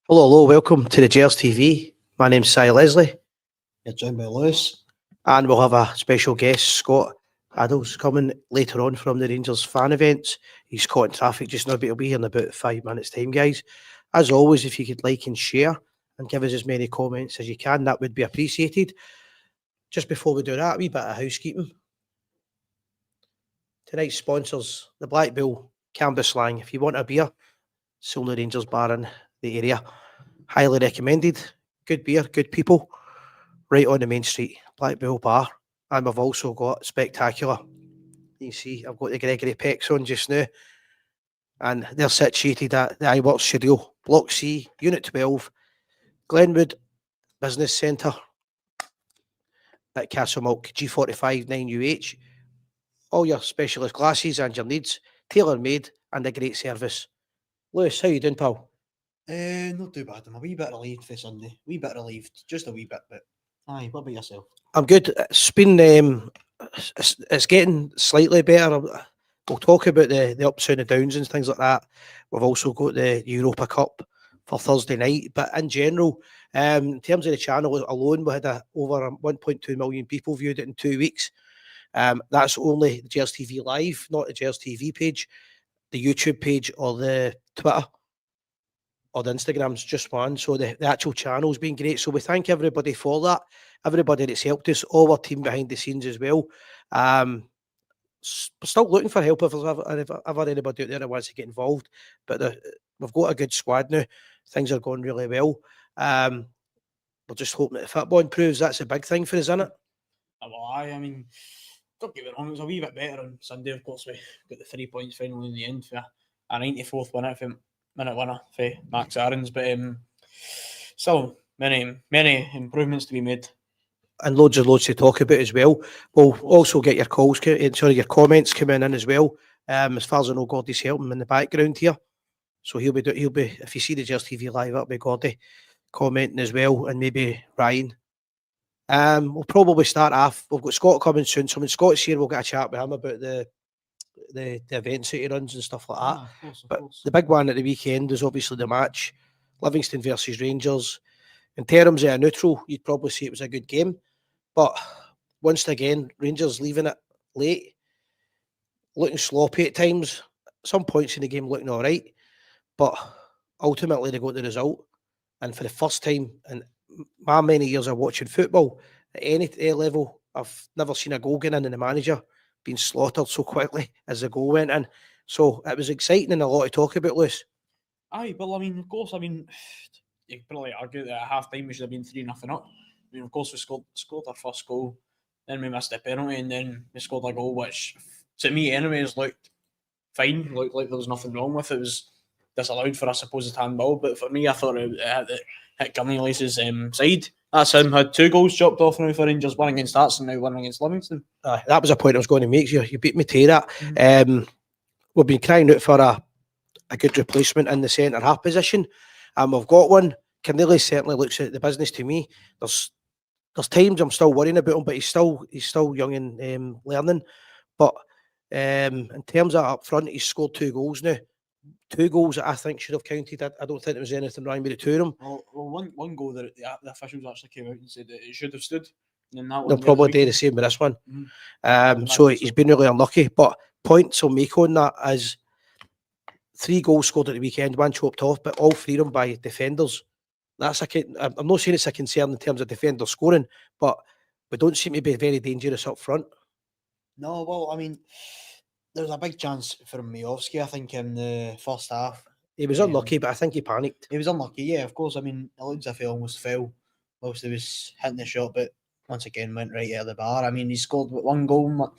Hello, welcome to the Gers TV. My name's Si Leslie, You're joined by Lewis. and we'll have a special guest, Scott Addles, coming later on from the Rangers fan events. He's caught in traffic just now, but he'll be here in about 5 minutes' time, guys. As always, if you could like and share and give us as many comments as you can, that would be appreciated. Just before we do that, a wee bit of housekeeping. Tonight's sponsors, the Black Bull Canvas Slang. If you want a beer, it's the only Rangers bar in the area. Highly recommended. Good beer, good people. Right on the main street, Black Bull Bar. And we've also got Spectacular. You can see I've got the Gregory Pecks on just now. And they're situated at the iWorks Studio, Block C, Unit 12, Glenwood Business Centre at Castlemilk, G45 9UH. All your specialist glasses and your needs, tailor-made and a great service. Lewis, how you doing, pal? Not too bad. I'm a wee bit relieved for Sunday. Wee bit relieved, just a wee bit. But aye, what about yourself? I'm good. It's been it's getting slightly better. We'll talk about the ups and the downs and things like that. We've also got the Europa Cup for Thursday night. But in general, in terms of the channel alone, we had over 1.2 million people viewed it in 2 weeks. That's only the Gers TV Live, not the Gers TV page, the YouTube page, or the Twitter, or the Instagram's just one. So the actual channel's been great. So we thank everybody for that. Everybody that's helped us, all our team behind the scenes as well. Still looking for help if there's ever anybody out there that wants to get involved. But we've got a good squad now. Things are going really well. We're just hoping that the football improves. That's a big thing for us, isn't it? Well, I mean, don't get me wrong, it was a wee bit better on Sunday. Of course, we got the 3 points finally in the end for a 94th minute winner for Max Aarons. But still, many improvements to be made. And loads to talk about as well. We'll also get your your comments coming in as well. As far as I know, Gordy's helping in the background here, so he'll be. If you see the Gers TV Live, that'll be Gordy commenting as well, and maybe Ryan. We'll probably start off. We've got Scott coming soon, so when Scott's here, we'll get a chat with him about the events that he runs and stuff like that. Of course. The big one at the weekend is obviously the match, Livingston versus Rangers. In terms of a neutral, you'd probably say it was a good game. But once again, Rangers leaving it late, looking sloppy at times, some points in the game looking all right, but ultimately they got the result. And for the first time in my many years of watching football, at any level, I've never seen a goal going in and the manager being slaughtered so quickly as the goal went in. So it was exciting and a lot to talk about, Lewis. Aye, well, I mean, of course, you could probably argue that at half time we should have been 3-0 up. I mean, of course, we scored our first goal, then we missed a penalty, and then we scored a goal, which to me, anyways, looked fine. Looked like there was nothing wrong with it. It was disallowed for a supposed handball, but for me, I thought it hit Gumney-Lace's side. That's him. Had 2 goals chopped off now for Rangers, one against Hearts and now one against Livingston. That was a point I was going to make. You beat me to that. Mm-hmm. We've been crying out for a good replacement in the centre half position, and we've got one. Cornelius certainly looks at the business to me. There's times I'm still worrying about him, but he's still young and learning. But in terms of up front, he's scored 2 goals now. 2 goals that I think should have counted. I don't think there was anything wrong with the 2 of them. Well, one goal that the officials actually came out and said that it should have stood. And that they'll probably do the same with this one. Mm-hmm. So he's been really unlucky. But points I'll make on that is 3 goals scored at the weekend, 1 chopped off, but all 3 of them by defenders. I'm not saying it's a concern in terms of defender scoring, but we don't seem to be very dangerous up front. No, well, I mean, there was a big chance for Majowski, I think, in the first half. He was unlucky, but I think he panicked. He was unlucky, yeah, of course. I mean, it looks as if he almost fell whilst he was hitting the shot, but once again went right out of the bar. I mean, he scored 1 goal,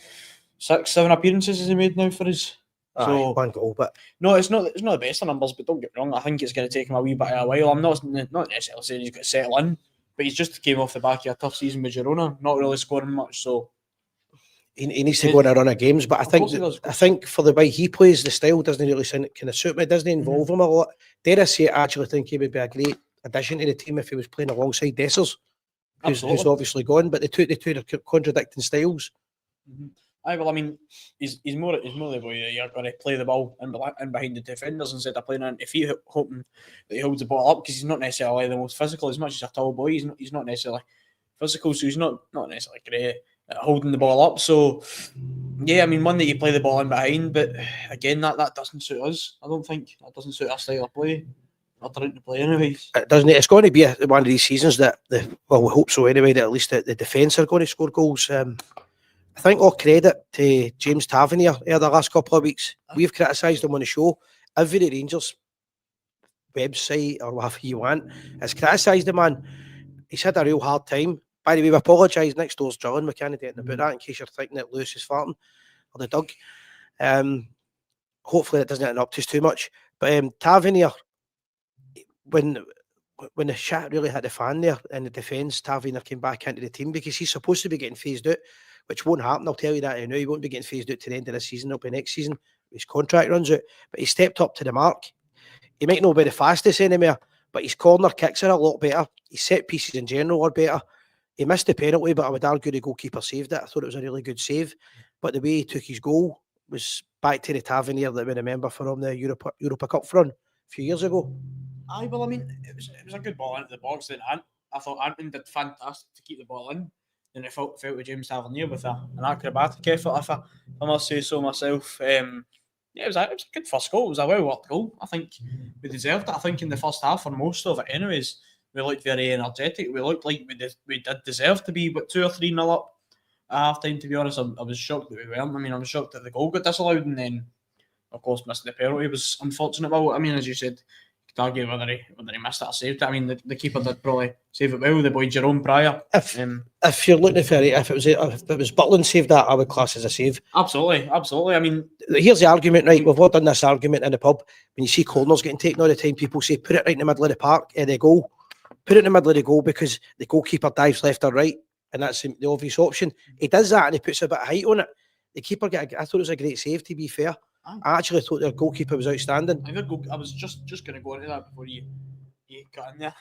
6-7 appearances has he made now for his. So 1 goal, but no, it's not the best of numbers. But don't get me wrong, I think it's going to take him a wee bit of a while. I'm not necessarily saying he's got to settle in, but he's just came off the back of a tough season with Girona, not really scoring much. So he needs to go on a run of games. But I think for the way he plays, the style doesn't really kind of suit me. It doesn't involve him a lot. Dare I say, I actually think he would be a great addition to the team if he was playing alongside Dessers, who's obviously gone. But the two are contradicting styles. Mm-hmm. Well, I mean, he's more the boy that you're going to play the ball in behind the defenders instead of playing into feet, hoping that he holds the ball up, because he's not necessarily the most physical. As much as a tall boy, he's not necessarily physical, so he's not necessarily great at holding the ball up. So yeah, I mean, one that you play the ball in behind, but again, that doesn't suit us. I don't think that doesn't suit our style of play. Not trying to play anyways. It doesn't. It's going to be one of these seasons that we hope so anyway. That at least the defence are going to score goals. I think all credit to James Tavernier here the last couple of weeks. We've criticised him on the show. Every Rangers website or whatever you want has criticised the man. He's had a real hard time. By the way, we apologise. Next door's drilling. We can't do anything about that in case you're thinking that Lewis is farting or the dog. Hopefully it doesn't interrupt us too much. But Tavernier, when the shit really hit the fan there in the defence, Tavernier came back into the team because he's supposed to be getting phased out, which won't happen. I'll tell you that now. He won't be getting phased out to the end of this season. It'll be next season. His contract runs out. But he stepped up to the mark. He might not be the fastest anymore, but his corner kicks are a lot better. His set pieces in general are better. He missed the penalty, but I would argue the goalkeeper saved it. I thought it was a really good save. But the way he took his goal was back to the Tavernier that we remember from the Europa Cup run a few years ago. Well, I mean, it was a good ball into the box. Then I thought Anton did fantastic to keep the ball in. Then it felt with James Tavernier with an acrobatic effort, if I must say so myself. It was a good first goal. It was a well-worked goal. I think we deserved it. I think in the first half, for most of it anyways, we looked very energetic. We looked like we did deserve to be, but 2 or 3-0 up at half-time, to be honest. I was shocked that we weren't. I mean, I was shocked that the goal got disallowed, and then, of course, missing the penalty was unfortunate. But, I mean, as you said, you could argue whether he missed it or saved it. I mean, the keeper did probably save it well, the boy Jerome Pryor. If you're looking for it, if it was Butland saved that, I would class as a save. Absolutely. I mean, here's the argument, right? We've all done this argument in the pub. When you see corners getting taken all the time, people say, put it right in the middle of the park, the goal. Put it in the middle of the goal because the goalkeeper dives left or right, and that's the obvious option. He does that and he puts a bit of height on it. The keeper I thought it was a great save, to be fair. I actually thought their goalkeeper was outstanding. I was just going to go into that before you cut in there.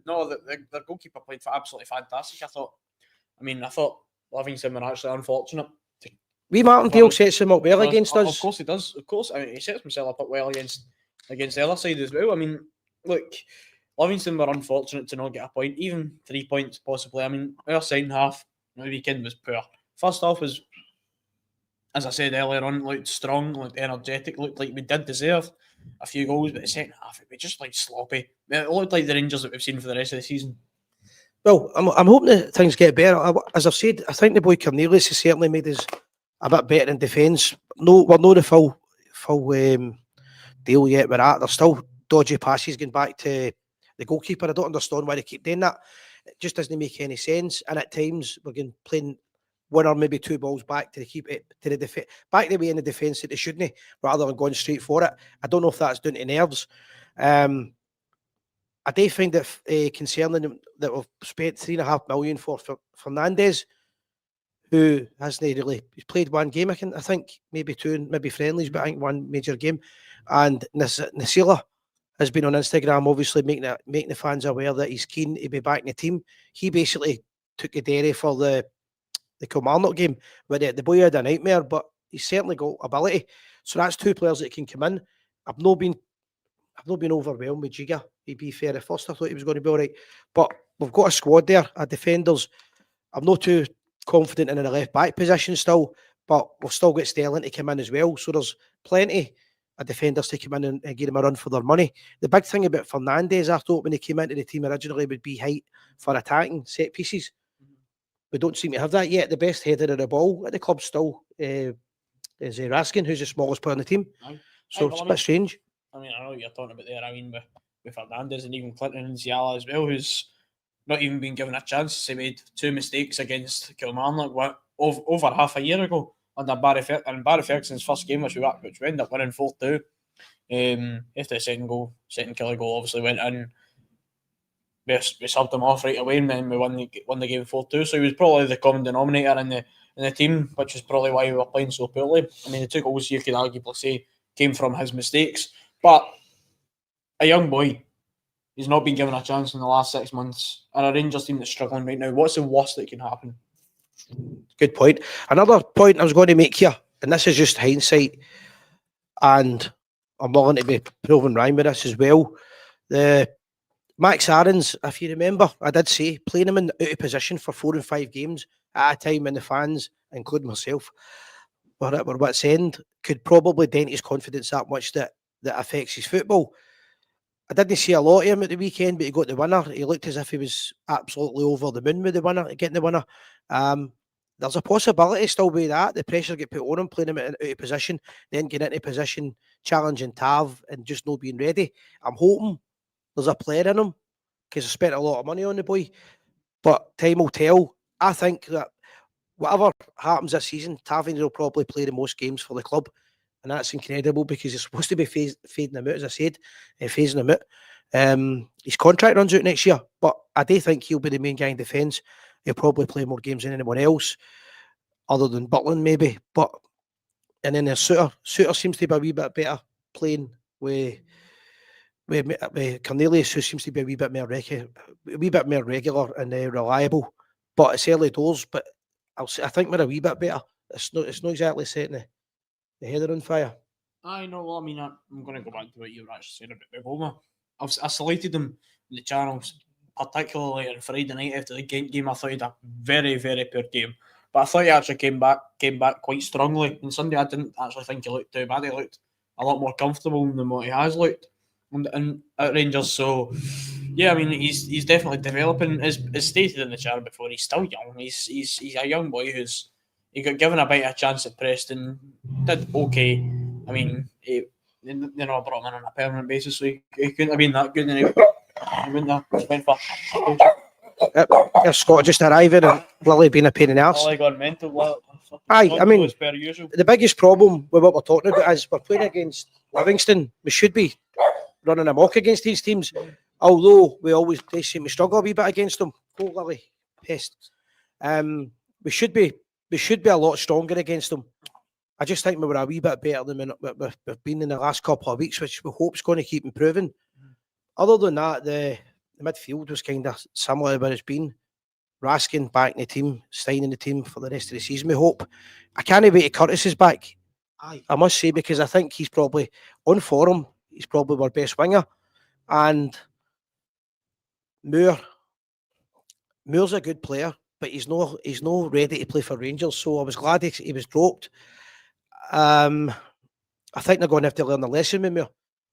No, the goalkeeper played absolutely fantastic. I thought Livingston were actually unfortunate. Martindale sets him up well against us. Of course he does. Of course, I mean, he sets himself up well against the other side as well. I mean, look, Livingston were unfortunate to not get a point, even 3 points possibly. I mean, our second half the weekend was poor. First half was, as I said earlier on, looked strong, looked energetic, looked like we did deserve a few goals, but the second half it was just like sloppy. It looked like the Rangers that we've seen for the rest of the season. Well, I'm hoping that things get better. As I've said, I think the boy Cornelius has certainly made us a bit better in defence. We're not the full deal yet with that. There's still dodgy passes going back to the goalkeeper. I don't understand why they keep doing that. It just doesn't make any sense. And at times we're playing one or maybe two balls back to keep it to the defense, back the way in the defence that they shouldn't, rather than going straight for it. I don't know if that's down to nerves. I do find that concerning that we've spent $3.5 million for Fernandez, who hasn't really played one game. I think maybe two, maybe friendlies, but I think one major game. And Nasila has been on Instagram, obviously making the fans aware that he's keen to be back in the team. He basically took the dairy for the Kilmarnock game, where the boy had a nightmare, but he's certainly got ability. So that's two players that can come in. I've not been overwhelmed with Giga, to be fair. At first I thought he was going to be all right, but we've got a squad there, our defenders. I'm not too confident in the left back position still, but we've still got Sterling to come in as well. So there's plenty of defenders to come in and give them a run for their money. The big thing about Fernandez, I thought when he came into the team originally, would be height for attacking set pieces. We don't seem to have that yet. The best header of the ball at the club still is Raskin, who's the smallest player on the team. So it's a bit strange. I mean, I know what you're talking about there. I mean, with Fernandez and even Clinton and Ziala as well, who's not even been given a chance. He made two mistakes against Kilmarnock over half a year ago under Barry Ferguson's first game, which we ended up winning 4-2. After the second killer goal obviously went in. We subbed him off right away, and then we won the game 4-2. So he was probably the common denominator in the team, which is probably why we were playing so poorly. I mean, the two goals you could arguably say came from his mistakes, but a young boy, he's not been given a chance in the last 6 months, and a Rangers team that's struggling right now. What's the worst that can happen? Good point. Another point I was going to make here, and this is just hindsight, and I'm willing to be proven wrong with this as well. The Max Aarons, if you remember, I did say playing him in out of position for 4 and 5 games at a time when the fans, including myself, were at what's end, could probably dent his confidence that much that affects his football. I didn't see a lot of him at the weekend, but he got the winner. He looked as if he was absolutely over the moon with the winner, getting the winner. There's a possibility still with that. The pressure get put on him, playing him out of position, then getting into position, challenging Tav and just not being ready. I'm hoping there's a player in him because I spent a lot of money on the boy. But time will tell. I think that whatever happens this season, Tavernier will probably play the most games for the club. And that's incredible because he's supposed to be fading him out, as I said, phasing him out. His contract runs out next year, but I do think he'll be the main guy in defence. He'll probably play more games than anyone else, other than Butland maybe. And then there's Suter. Suter seems to be a wee bit better playing with Cornelius, who seems to be a wee bit more regular and reliable. But it's early doors. But I think we're a wee bit better. It's not exactly setting the header on fire. I know. Well, I mean, I'm going to go back to what you were actually saying about Bogoma. I selected them in the channels, particularly on Friday night after the game. I thought he had a very, very poor game. But I thought he actually came back quite strongly. And Sunday, I didn't actually think he looked too bad. He looked a lot more comfortable than what he has looked and at Rangers. So, yeah, I mean, he's definitely developing. As stated in the channel before, he's still young. He's a young boy he got given a bit of a chance at Preston, did okay. I mean, I brought him in on a permanent basis, so he couldn't have been that good. And he wouldn't have went for. Scott just arriving and Lily being a pain in the arse. Lily gone mental. Aye, I mean, the biggest problem with what we're talking about is we're playing against Livingston. We should be running amok against these teams, although they seem to struggle a wee bit against them. Go Lily, pest. We should be a lot stronger against them. I just think we were a wee bit better than we've been in the last couple of weeks, which we hope is going to keep improving. Other than that, the midfield was kind of similar to what it's been. Raskin back in the team, Stein in the team for the rest of the season, we hope. I can't wait till Curtis is back. I must say, because I think he's probably on form. He's probably our best winger. And Moore's a good player, but he's not ready to play for Rangers. So I was glad he was dropped. I think they're going to have to learn a lesson with Moore.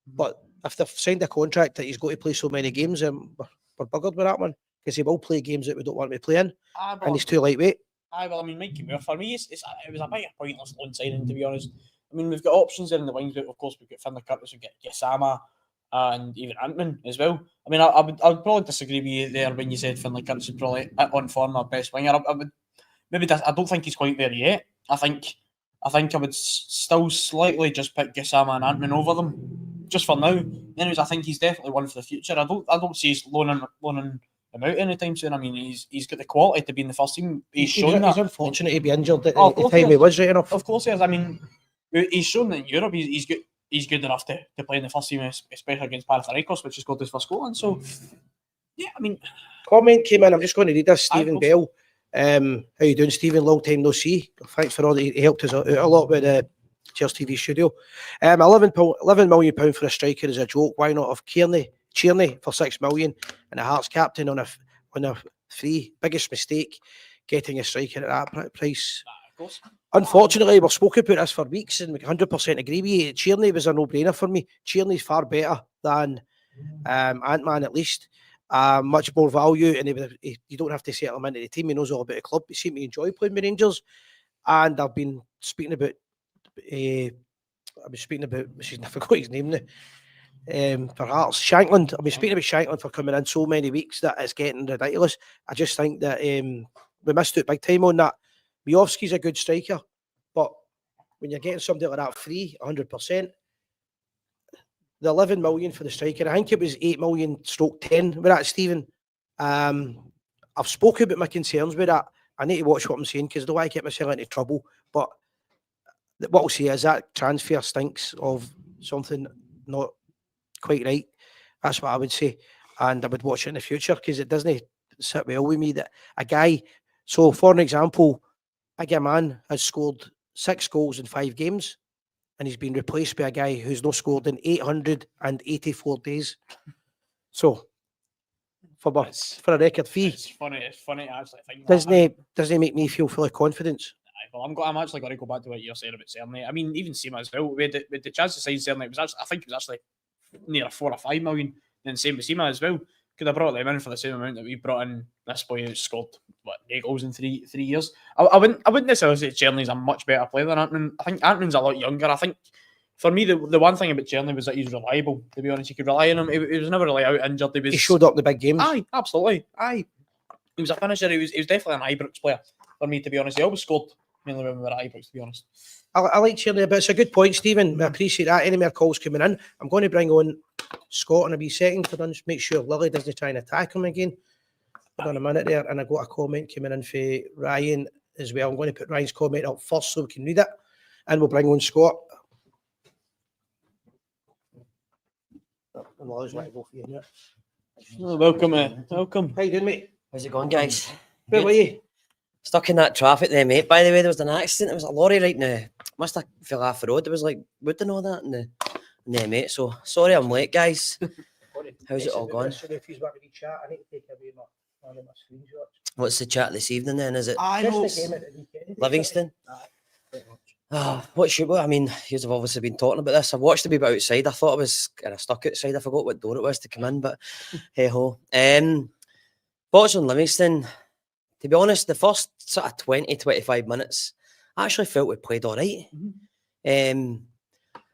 But if they've signed a contract that he's got to play so many games, we're buggered with that one. Because he will play games that we don't want him to play in. And he's too lightweight. Well, I mean, Mikey Moore, for me, it was a bit of a pointless loan signing, to be honest. I mean, we've got options there in the wings. Of course, we've got Finlay Curtis, we've got Gassama, and even Antman as well. I mean, I would probably disagree with you there when you said Finlay Curtis is probably on form our best winger. I don't think he's quite there yet. I think I would still slightly just pick Gassama and Antman over them, just for now. Anyways, I think he's definitely one for the future. I don't see us loaning him out anytime soon. I mean, he's got the quality to be in the first team. He's unfortunate to be injured at the time he was, right enough. Of course he is. I mean, he's shown that in Europe he's good enough to play in the first team, especially against Panathinaikos, which has got his first goal. And so, yeah, I mean, comment came in. I'm just going to read this. Stephen Bell. How you doing, Stephen? Long time no see. Thanks for all that. He helped us out a lot with the Cheers TV studio. £11 million for a striker is a joke. Why not have Tierney for £6 million and a Hearts captain on a free? Biggest mistake getting a striker at that price. Of course. Unfortunately, we've spoken about this for weeks and we 100% agree with you. Tierney was a no-brainer for me. Tierney's far better than Ant-Man, at least. Much more value, and you don't have to settle him into the team. He knows all about the club. He seemed to enjoy playing with Rangers. And I've been speaking about I forgot his name now. For Hearts, Shankland. I've been speaking about Shankland for coming in so many weeks that it's getting ridiculous. I just think that we missed it big time on that. Miovski's a good striker, but when you're getting somebody like that free, 100%, the 11 million for the striker, I think it was 8 million stroke 10 with that, Stephen. I've spoken about my concerns with that. I need to watch what I'm saying because I don't want to get myself into trouble. But what I'll say is that transfer stinks of something not quite right. That's what I would say. And I would watch it in the future because it doesn't sit well with me that a guy So, for an example, a man has scored 6 goals in 5 games, and he's been replaced by a guy who's not scored in 884 days. So, for a record fee, It's funny to actually think that. doesn't make me feel full of confidence. Well, I'm actually going to go back to what you're saying about Cerny. I mean, even Seema as well. With the chance to sign Cerny, I think it was actually near 4 or 5 million. Then same with Seema as well. Could have brought them in for the same amount that we brought in this boy who's scored 8 goals in three years. I wouldn't necessarily say Cerny's a much better player than Antman. I think Antman's a lot younger. I think for me the one thing about Cerny was that he's reliable. To be honest, you could rely on him. He was never really out injured. He showed up in the big games. Aye, absolutely. Aye, he was a finisher. He was definitely an Ibrox player. For me, to be honest, he always scored. Mainly when we were at Ibrox, to be honest. I like Shirley, but it's a good point, Stephen. I appreciate that. Any more calls coming in? I'm going to bring on Scott in a wee second to just make sure Lily doesn't try and attack him again. Hold on a minute there, and I got a comment coming in for Ryan as well. I'm going to put Ryan's comment up first so we can read it, and we'll bring on Scott. Lily's right for you, Welcome. How you doing, mate? How's it going, guys? Where were you? Stuck in that traffic there, mate. By the way, there was an accident. It was a lorry right now. Must have fell off the road. It was like wood and all that. And the mate. So sorry I'm late, guys. How's it all going? What's the chat this evening then? Is it Livingston? I mean, you've obviously been talking about this. I've watched a wee bit outside. I thought I was kind of stuck outside. I forgot what door it was to come in, but hey ho. Thoughts on Livingston? To be honest, the first sort of 20-25 minutes, I actually felt we played all right. And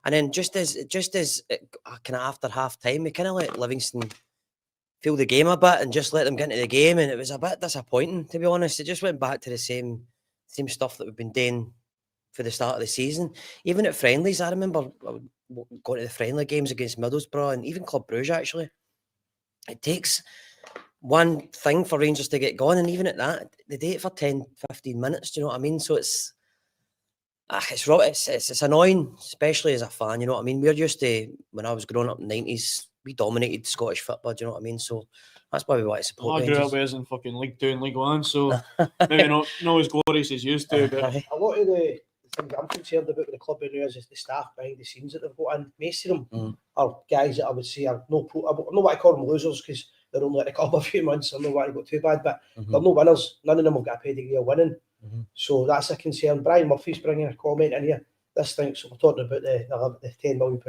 then just as kind of after half time, we kind of let Livingston feel the game a bit and just let them get into the game, and it was a bit disappointing, to be honest. It just went back to the same stuff that we've been doing for the start of the season. Even at friendlies, I remember going to the friendly games against Middlesbrough and even Club Brugge, actually. It takes one thing for Rangers to get going, and even at that, they do it for 10-15 minutes. Do you know what I mean? So it's annoying, especially as a fan. You know what I mean? We're used to, when I was growing up in the 90s, we dominated Scottish football. Do you know what I mean? So that's why we want to support Rangers. I grew Rangers. up in fucking League 2 and League 1, so maybe not as glorious as used to. But a lot of the things I'm concerned about with the club now is the staff behind the scenes that they've got in. Most of them are guys that I would say are I don't know why I call them losers, because they're only at the club a few months. I don't know why they got too bad, but they're no winners. None of them have got a pedigree of winning. So that's a concern. Brian Murphy's bringing a comment in here. This thinks, we're talking about the £10 million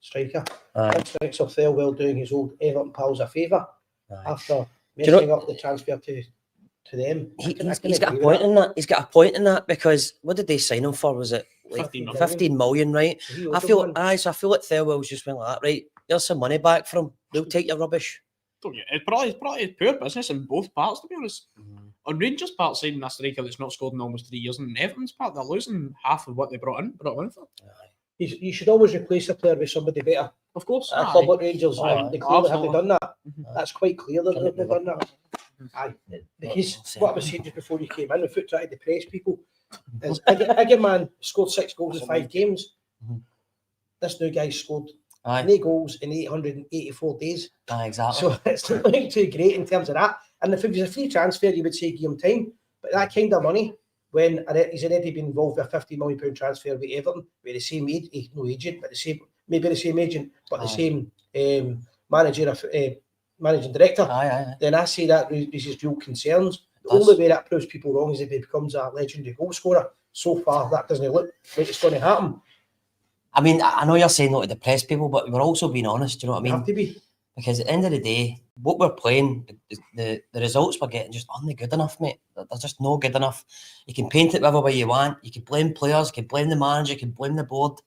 striker. This thinks of Thelwell doing his old Everton pals a favour after messing up the transfer to them. He's got a point in that. He's got a point in that, because what did they sign him for? Was it like 15 million, right? So I feel like Thelwell's just went like that, right? There's some money back from him. They'll take your rubbish. It's probably poor business in both parts, to be honest. On Rangers' part, signing a striker that's not scored in almost 3 years, and Everton's part, they're losing half of what they brought in for. You should always replace a player with somebody better. Of course. At a club like Rangers, they clearly haven't done that. That's quite clear that they've done that. Because what I was saying just before you came in, if we try to depress people, is a man scored 6 goals in 5 games. This new guy scored 8 goals in 884 days. Exactly. So it's not looking too great in terms of that. And if it was a free transfer, you would say give him time. But that kind of money, when he's already been involved with a £50 million transfer with Everton, with the same agent, but the same agent, but the same managing director, then I say that raises real concerns. The only way that proves people wrong is if he becomes a legendary goal scorer. So far, that doesn't look like it's going to happen. I mean, I know you're saying not to depress people, but we're also being honest. Do you know what I mean? You have to be. Because at the end of the day, what we're playing, the results we're getting just aren't good enough, mate. They're just not good enough. You can paint it whatever way you want. You can blame players, you can blame the manager, you can blame the board.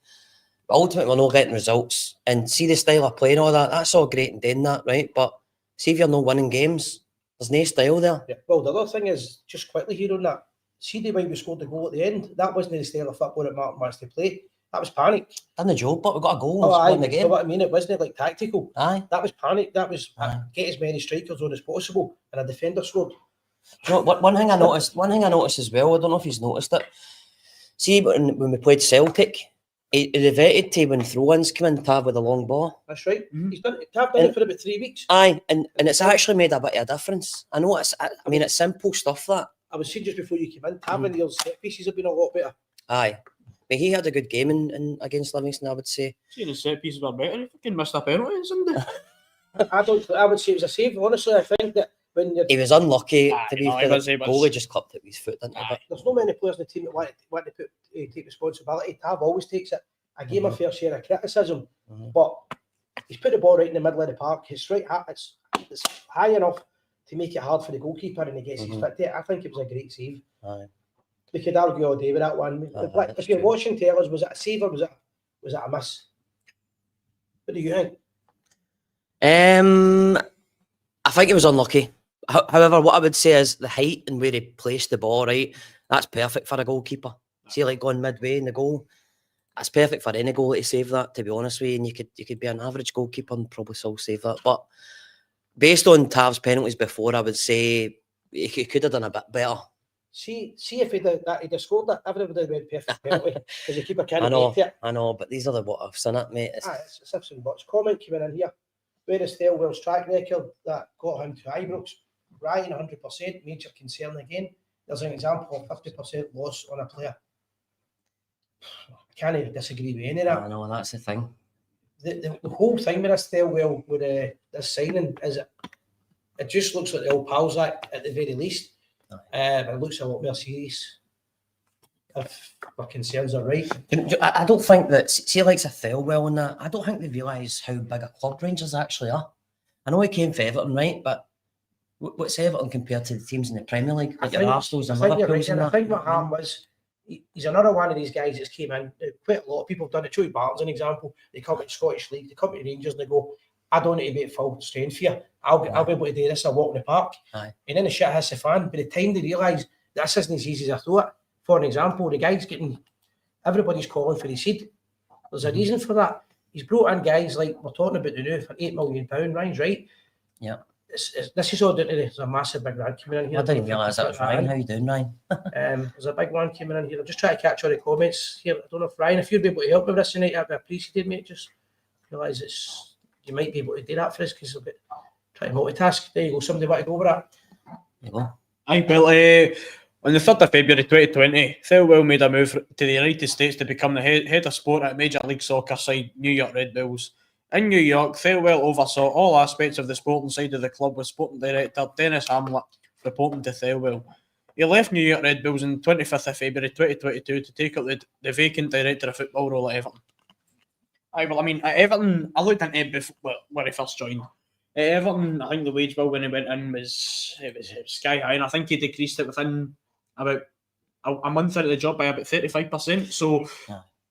But ultimately, we're not getting results. And see the style of play and all that, that's all great and doing that, right? But see if you're not winning games, there's no style there. Yeah. Well, the other thing is, just quickly here on that, see the way we scored the goal at the end? That wasn't the style of football that Martin wants to play. That was panic. Done the job, but we got a goal. Oh, the game. So what I mean, it wasn't like tactical. Aye. That was panic. That was get as many strikers on as possible, and a defender scored. You know, one thing I noticed as well. I don't know if he's noticed it. See, when we played Celtic, he reverted to when throw-ins come in, Tav with a long ball. That's right. He's done it for about 3 weeks. Aye, and it's actually made a bit of a difference. I know it's simple stuff that. I was saying just before you came in, Tavernier's set pieces have been a lot better. Aye. But he had a good game in against Livingston, I would say. Seeing his set pieces were better, he fucking missed a penalty on Sunday. I would say it was a save. Honestly, I think that when He was unlucky Aye, to be no, fair. he was- The goalie just clipped it with his foot, didn't he? But there's not many players in the team that want to take responsibility. Tav always takes it. I gave him a fair share of criticism, but he's put the ball right in the middle of the park. It's right, it's high enough to make it hard for the goalkeeper, and he gets his fit to it. I think it was a great save. aye. We could argue all day with that one. That's If you're true. watching, tell us, was it a save or was it a miss? What do you think? I think it was unlucky. However, what I would say is the height and where he placed the ball, right, that's perfect for a goalkeeper. See, like going midway in the goal, that's perfect for any goal to save that, to be honest with you. And you could be an average goalkeeper and probably still save that. But based on Tav's penalties before, I would say he could have done a bit better. See if he'd have scored that, everybody would have perfect penalty because the keeper can't make it. I know, but these are the what I've seen it, mate. It's ifs and buts. Comment coming in here. Where is Thelwell's track record that got him to Ibrox? Ryan, 100%, major concern again. There's an example of 50% loss on a player. I can't even disagree with any of that. I know, that's the thing. The whole thing with this Thelwell, with this signing, is it just looks like the old Pals Act at the very least. It looks a lot more serious. If my concerns are right. I don't think that, see, like a Thelwell and that, I don't think they realise how big a club Rangers actually are. I know he came for Everton, right? But what's Everton compared to the teams in the Premier League? Like your Arsenals and Liverpool's and I that. think what happened was, he's another one of these guys that's came in. Quite a lot of people have done it. Joey Barton's an example. They come to Scottish League, they come to Rangers and they go, I don't need to be at full strength here. I'll be able to do this. I'll walk in the park. Aye. And then the shit hits the fan. By the time they realise this isn't as easy as I thought. For an example, the guy's getting, everybody's calling for his seed. There's a reason for that. He's brought in guys like we're talking about the new for £8 million. Ryan's right. Yeah. This is all down to there's a massive big man coming in here. I didn't realise that was Ryan. How you doing, Ryan? There's a big one coming in here. I'm just trying to catch all the comments here. I don't know if Ryan, if you'd be able to help me with this tonight, I'd be appreciated, mate. Just realise you might be able to do that for us because I'm trying to multitask. There you go. Somebody want to go over that? There you go. Aye, well, on the 3rd of February 2020, Thelwell made a move to the United States to become the head of sport at Major League Soccer side New York Red Bulls. In New York, Thelwell oversaw all aspects of the sporting side of the club, with sporting director Dennis Hamlet reporting to Thelwell. He left New York Red Bulls on 25th of February 2022 to take up the vacant director of football role at Everton. Aye, well, I mean, at Everton, I looked into it before, when he first joined. At Everton, I think the wage bill when he went in was sky high, and I think he decreased it within about a month into the job by about 35%. So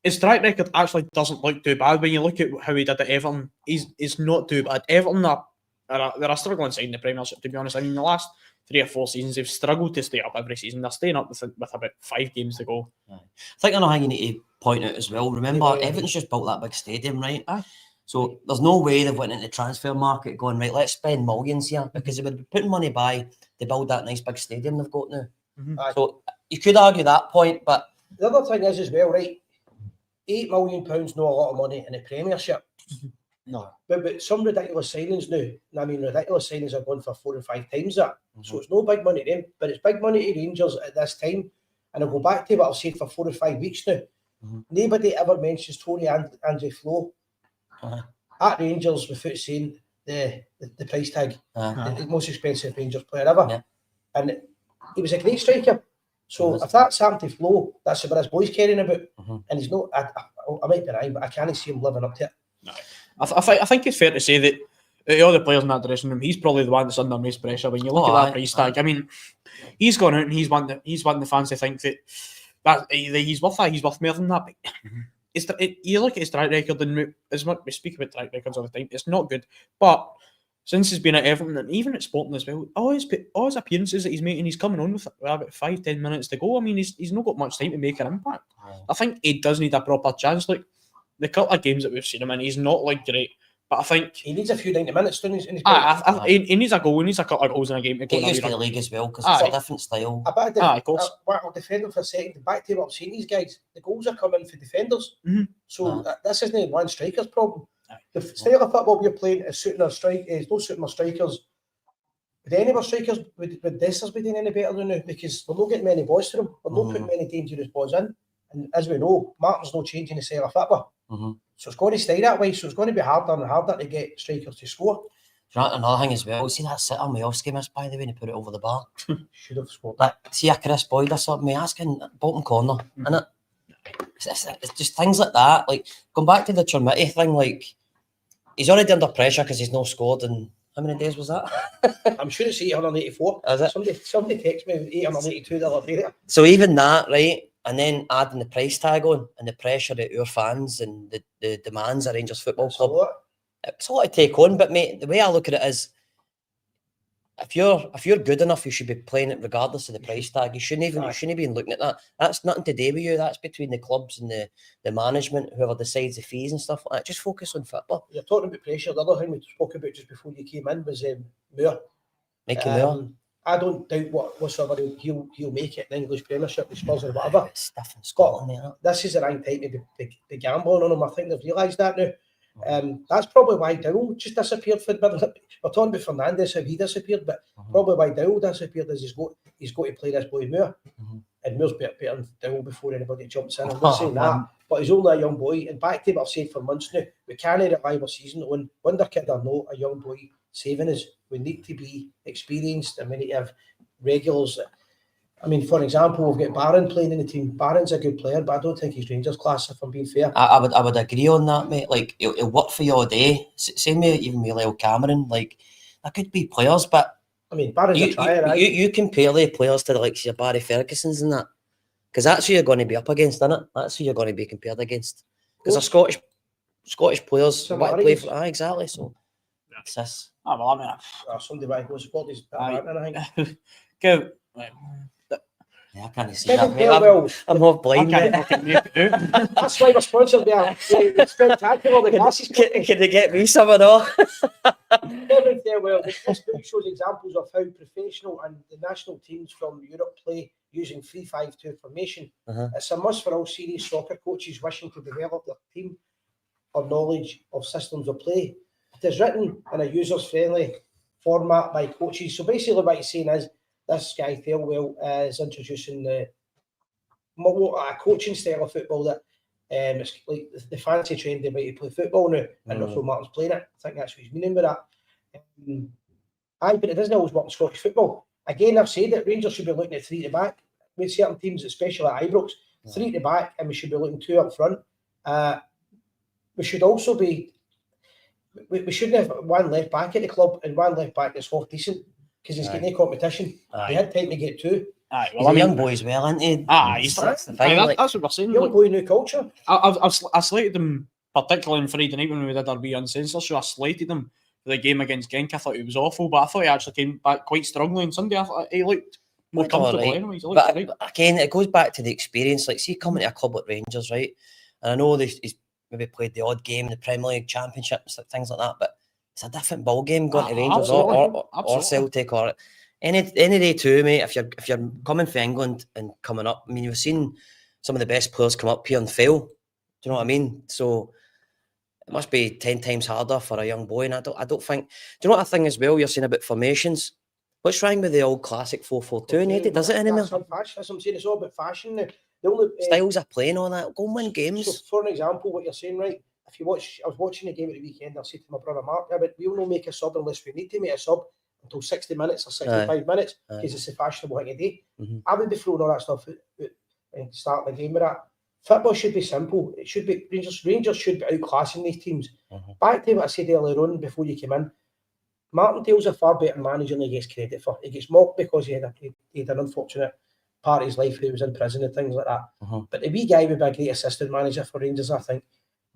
his track record actually doesn't look too bad when you look at how he did at Everton. He's not too bad. Everton they're a struggling side in the Premiership, to be honest. I mean, the last 3 or 4 seasons they've struggled to stay up every season. They're staying up with about 5 games to go. I think another thing you need to point out as well. Remember, Everton's just built that big stadium, right? Aye. So there's no way they've went into the transfer market going, right, let's spend millions here, because they would be putting money by to build that nice big stadium they've got now. So you could argue that point, but the other thing is as well, right? £8 million not a lot of money in the Premiership. No. But some ridiculous signings now. I mean, ridiculous signings are going for 4 and 5 times that. So it's no big money to them, but it's big money to Rangers at this time. And I'll go back to what I've said for 4 or 5 weeks now. Nobody ever mentions Tony Andre Flo at Rangers without saying the price tag. The most expensive Rangers player ever. Yeah. And he was a great striker. So if that's happened to Flo, that's what his boy's caring about. And he's not, I might be right, but I can't see him living up to it. No. I think it's fair to say that out of all the players in that dressing room, he's probably the one that's under most pressure when you look at that price tag. I mean, he's gone out and he's wanting the fans to think that he's worth that. He's worth more than that. You look at his track record, and as much we speak about track records all the time, it's not good. But since he's been at Everton and even at Sporting as well, all his appearances that he's making, he's coming on with about 5-10 minutes to go. I mean, he's not got much time to make an impact. I think he does need a proper chance. Like the couple of games that we've seen him in, he's not like great. But I think he needs a few 90 minutes. He needs a goal. He needs a couple of goals in a game to go. Get used to the league as well, because it's a different style. Of course. I'll defend him for a second. Back to what I've seen these guys, the goals are coming for defenders. So this isn't one striker's problem. The style of football we're playing is suiting our strike. It's not suiting our strikers. Would any of our strikers, would Dessers be doing any better than now? Because we're not getting many balls to them. We're not putting many dangerous balls in. And as we know, Martin's not changing the style of football. So it's going to stay that way. So it's going to be harder and harder to get strikers to score. Another thing as well, see that sitter Mayoski missed, by the way, and he put it over the bar. Should have scored. Like, see a Chris Boyd or something, asking bottom corner, innit? It's just things like that. Like, going back to the Chermity thing, like, he's already under pressure because he's not scored in, how many days was that? I'm sure it's 884. Is it? Somebody texted me 882 the other day. So even that, right, and then adding the price tag on and the pressure that our fans and the demands of Rangers Football Club, it's a lot to take on. But mate, the way I look at it is, if you're good enough, you should be playing it regardless of the price tag. You shouldn't be looking at that. That's nothing to do with you. That's between the clubs and the management, whoever decides the fees and stuff like that. Just focus on football. You're talking about pressure. The other thing we spoke about just before you came in was Moore. Make Moore. I don't doubt whatsoever he'll make it in the English Premiership with Spurs or whatever. It's stuff in Scotland, mate. This is the right time to be gambling on him. I think they've realised that now. That's probably why Dowell just disappeared for the middle. We're talking about Fernandes, how he disappeared, but probably why Dowell disappeared is he's got to play this boy Moore. And Moore's better than Dowell before anybody jumps in. I'm not saying that, but he's only a young boy. And back to what I've said for months now, we can't rely our season on wonder kid or not a young boy saving us. We need to be experienced and we need to have regulars. I mean, for example, we've got Barron playing in the team. Barron's a good player, but I don't think he's Rangers class, if I'm being fair. I would agree on that, mate. Like, he'll work for you all day. Same way even with Lyle Cameron. Like, there could be players, but I mean, Barron's a trier, right? You compare the players to the likes of your Barry Fergusons and that, because that's who you're going to be up against, isn't it? That's who you're going to be compared against. Because they're Scottish players want to play for. Exactly. So, it's this. Well, I mean, somebody might go support his partner, I think. Go. Yeah, I can't see that, mate. I'm not blind, mate. That's why we're sponsored by a spectacular. The glasses. Can they get me some or not? Kevin Fairwell, this book shows examples of how professional and the national teams from Europe play using 3-5-2 formation. It's a must for all serious soccer coaches wishing to develop their team or knowledge of systems of play. It is written in a user-friendly format by coaches. So basically what he's saying is, this guy Fairwell is introducing a coaching style of football that it's like the fancy trend way to play football now, and Russell Martin's playing it. I think that's what he's meaning by that. But it doesn't always work in Scottish football. Again, I've said that Rangers should be looking at 3 at the back. With certain teams, especially at Ibrox, 3 at the back, and we should be looking 2 up front. We should also be. We shouldn't have 1 left back at the club and 1 left back that's half decent. Because he's getting no competition. He had time to get 2. He's a young boy as well, isn't he? That's what we're saying. Young boy, new culture. I slated them, particularly on Friday night when we did our wee uncensored show. I slated him for the game against Genk. I thought he was awful, but I thought he actually came back quite strongly on Sunday. I thought he looked more comfortable anyways. But again, it goes back to the experience. Like, see, coming to a club like Rangers, right? And I know he's maybe played the odd game in the Premier League Championships, things like that, but it's a different ball game going to Rangers or Celtic or any day too, mate. If you're coming from England and coming up, I mean, you've seen some of the best players come up here and fail. Do you know what I mean? So it must be 10 times harder for a young boy. And I don't think. Do you know what I think as well? You're saying about formations. What's wrong with the old classic 4-4-2? Does it anymore? That's fashion. That's what I'm saying. It's all about fashion now. Styles of playing all that. Go and win games. So for an example, what you're saying, right? If you watch, I was watching the game at the weekend. I said to my brother Mark, but we'll not make a sub unless we need to make a sub until 60 minutes or 65 minutes because it's a fashionable thing to do. I would be throwing all that stuff out and starting the game with that. Football should be simple. It should be Rangers should be outclassing these teams. Back to what I said earlier on before you came in, Martindale's a far better manager than he gets credit for. He gets mocked because he had an unfortunate part of his life where he was in prison and things like that. But the wee guy would be a great assistant manager for Rangers, I think.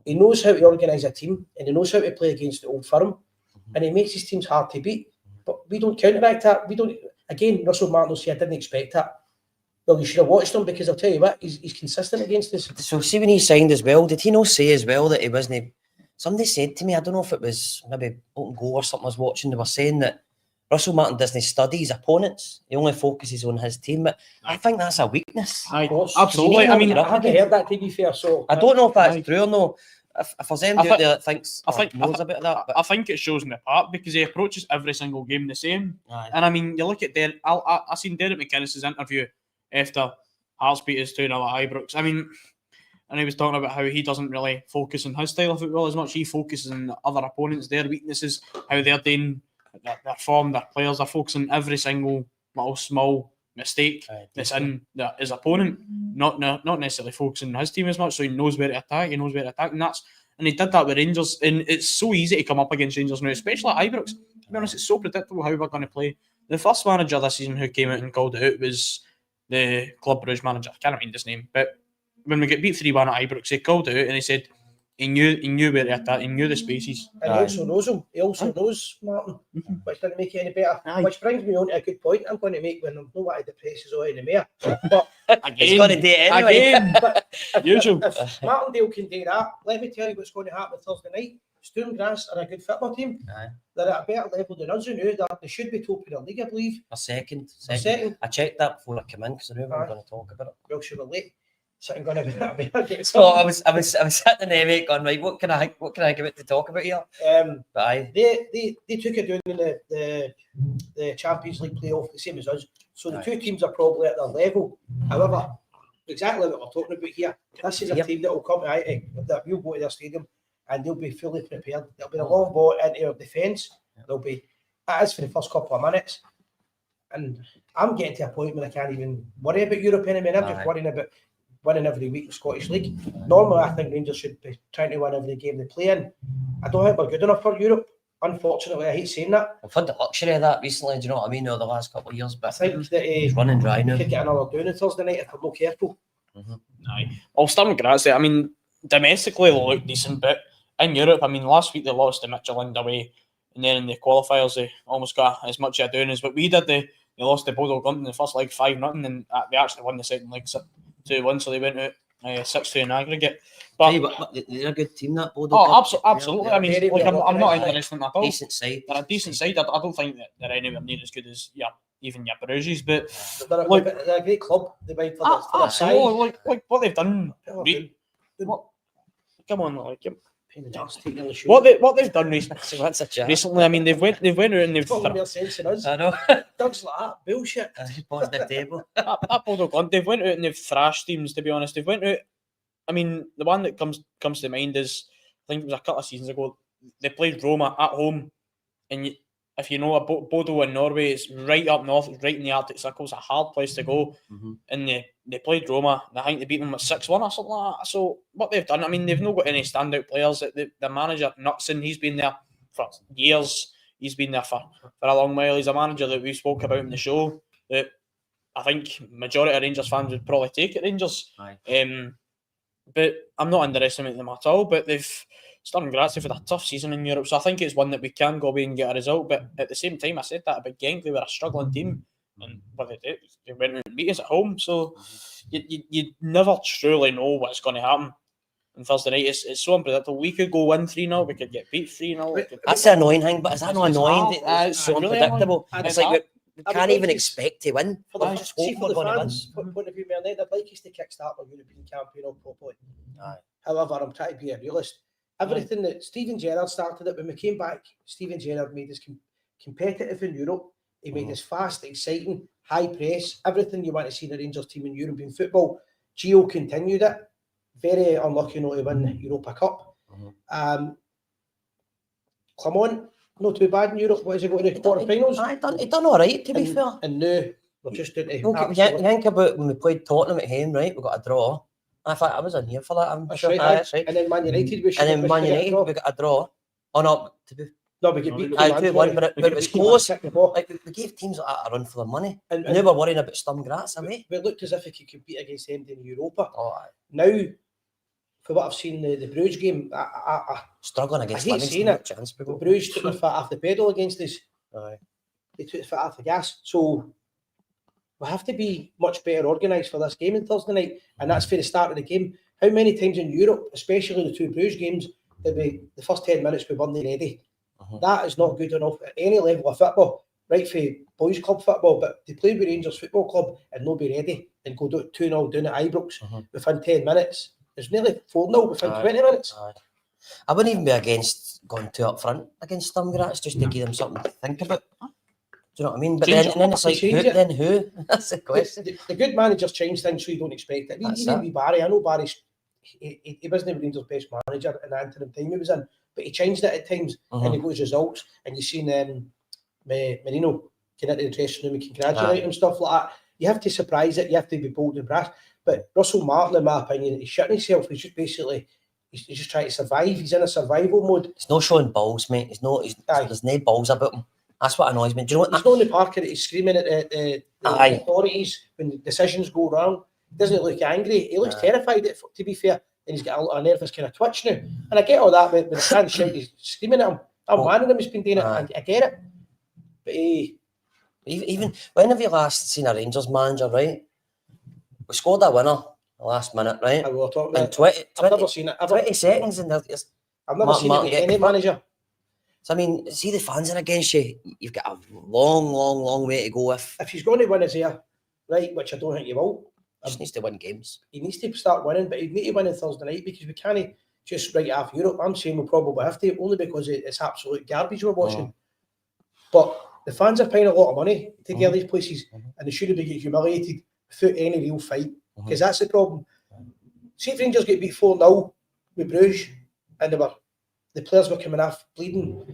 He knows how to organise a team and he knows how to play against the old firm and he makes his teams hard to beat. But we don't counteract that. Again, Russell Martin will say, I didn't expect that. Well, you should have watched him because I'll tell you what, he's consistent against us. So see when he signed as well, did he not say as well that he wasn't... Somebody said to me, I don't know if it was maybe Open Goal or something I was watching, they were saying that Russell Martin doesn't study his opponents. He only focuses on his team. But I think that's a weakness. Absolutely. I mean, I haven't heard that, to be fair. So I don't know if that's true or no. if there's anybody out there that thinks knows about that, but I think it shows in the park because he approaches every single game the same. aye. And I mean, you look at Derek. I seen Derek McInnes's interview after Hearts beat us 2-0 at Ibrox. I mean, and he was talking about how he doesn't really focus on his style of football as much. He focuses on other opponents, their weaknesses, how they're doing, their form, their players. They're focusing every single little small mistake that's in his opponent, not necessarily focusing on his team as much. So he knows where to attack. And he did that with Rangers. And it's so easy to come up against Rangers now, especially at Ibrox. To be honest, it's so predictable how we're going to play. The first manager this season who came out and called it out was the Club Brugge manager. I can't remember his name, but when we get beat 3-1 at Ibrox, he called it out and he said he knew where to attack, he knew the spaces. And he also knows him. He also knows Martin, which didn't make it any better. Which brings me on to a good point I'm going to make when I'm not wanting to depress us all in the mayor. But He's going to do it anyway. Usual. If Martindale can do that, let me tell you what's going to happen Thursday night. Sturm Graz are a good football team. They're at a better level than us now. They should be top of the league, I believe. A second. Second. I checked that before I came in because I knew we were going to talk about it. Well, sure, we're late. So I'm going to So I was sitting there, mate, going, right, what can I give it to talk about here? But aye. They took it down in the Champions League playoff, the same as us. So the two teams are probably at their level. However, exactly what we're talking about here. This is a team that will come to Aitic, that will go to their stadium and they'll be fully prepared. There'll be a long ball into their defence. It is for the first couple of minutes. And I'm getting to a point where I can't even worry about Europe anymore. I'm just worrying about winning every week in the Scottish League. Normally, I think Rangers should be trying to win every game they play in. I don't think we're good enough for Europe. Unfortunately, I hate saying that. I've had the luxury of that recently, do you know what I mean, over the last couple of years. But I think that it's running dry now. Could get another down on Thursday night if we're not careful. Aye. Well, Sturm Graz, I mean, domestically they look decent, but in Europe, I mean, last week they lost to Midtjylland away, and then in the qualifiers they almost got as much of a down as what we did. They lost to Bodo Glimt in the first leg 5-0, and they actually won the second leg 2-1, so they went out 6-2 in aggregate. But they're a good team, that Bodo. Absolutely. I mean, I'm not interested in that at all. Decent side. They're a decent side. I don't think that they're anywhere near as good as even your Bruges, but they're a great club. They might for the size. Like what they've done. Come on, like what they've done recently. I mean, they've went out and they've. More sense than us. I know. Doug's like that bullshit. Positive table. That Bodo Glimt, they've went out and they've thrashed teams. To be honest, they've went out. I mean, the one that comes to mind is, I think it was a couple of seasons ago. They played Roma at home, and if you know, Bodo in Norway, it's right up north, right in the Arctic Circle. It's a hard place to go. And they played Roma. I think they beat them at 6-1 or something like that. So what they've done, I mean, they've not got any standout players. The manager, Knutson, he's been there for years. He's been there for a long while. He's a manager that we spoke about in the show that I think majority of Rangers fans would probably take at Rangers. But I'm not underestimating them at all. But Sturm Graz have had a tough season in Europe, so I think it's one that we can go away and get a result. But at the same time, I said that about Genk, they were a struggling team, and what they did, they went out and beat us at home. So you never truly know what's going to happen on Thursday night. It's so unpredictable. We could go win 3-0, we could get beat 3-0. That's the annoying thing, but is that not annoying? It's so really unpredictable. annoying. It's like we can't even expect to win. Just hope we're going to win. Point of view, man, they'd like us to kickstart our European campaign properly. However, I'm trying to be a realist. Everything that Steven Gerrard started it when we came back, Steven Gerrard made us competitive in Europe. He made us fast, exciting, high press, everything you want to see in a Rangers team in European football. Gio continued it. Very unlucky not to win the Europa Cup. Clermont, not too bad in Europe. What is he going to the quarter-finals? He done all right, to be fair. And now we're just doing it. You think about when we played Tottenham at home, right? We got a draw. I thought I was on here for that. I'm sure. That's right. And then Man United, we got a draw. Oh no, we get beat 2-1, but it was close. Like we gave teams like that a run for their money. And now we're worrying about Sturm Graz, away. We looked as if we could compete against them in Europa. Now, for what I've seen the Bruges game, I struggling against Livingston. Bruges took their foot off the pedal against us. They took their foot off the gas. So we have to be much better organised for this game on Thursday night, and that's for the start of the game. How many times in Europe, especially the two Bruges games, did we the first 10 minutes we weren't ready? That is not good enough at any level of football, right? For boys' club football, but to play with Rangers Football Club and not be ready and go 2-0 down at Ibrox within 10 minutes. It's nearly 4-0 within 20 minutes. I wouldn't even be against going 2 up front against Sturm Graz just to give them something to think about. Do you know what I mean? But Change then, it and then up, it's like, change who, it. then who? That's the question. The good managers change things so you don't expect it. I mean, That's even it. with Barry, I know Barry's he wasn't Rangers' best manager in the interim time he was in, but he changed it at times and he got his results. And you've seen Marino get into the dressing room and congratulate him and stuff like that. You have to surprise it. You have to be bold and brash. But Russell Martin, in my opinion, he's shitting himself. He's just basically he's just trying to survive. He's in a survival mode. He's not showing balls, mate. There's no balls about him. That's what annoys me. Do you know what? He's not in the park and he's screaming at the Aye. authorities when the decisions go wrong. He doesn't look angry. He looks terrified, to be fair. And he's got a nervous kind of twitch now. And I get all that, but when the fans shout, he's screaming at him. I'm wanting him, he's been doing it. I get it. But Even when have you last seen a Rangers manager, right? We scored a winner the last minute, right? I will talk In about 20, I've never seen it. 20 seconds and I've never seen it with any manager. So, I mean, see the fans are against you. You've got a long way to go if If he's going to win his ear, right, which I don't think he will, just needs to win games. he needs to start winning, but he need to win on Thursday night because we can't just write off Europe. I'm saying we'll probably have to, only because it's absolute garbage we're watching. But the fans are paying a lot of money to get these places, and they shouldn't be getting humiliated without any real fight, because that's the problem. See if Rangers get beat 4-0 with Bruges, and the players were coming off bleeding,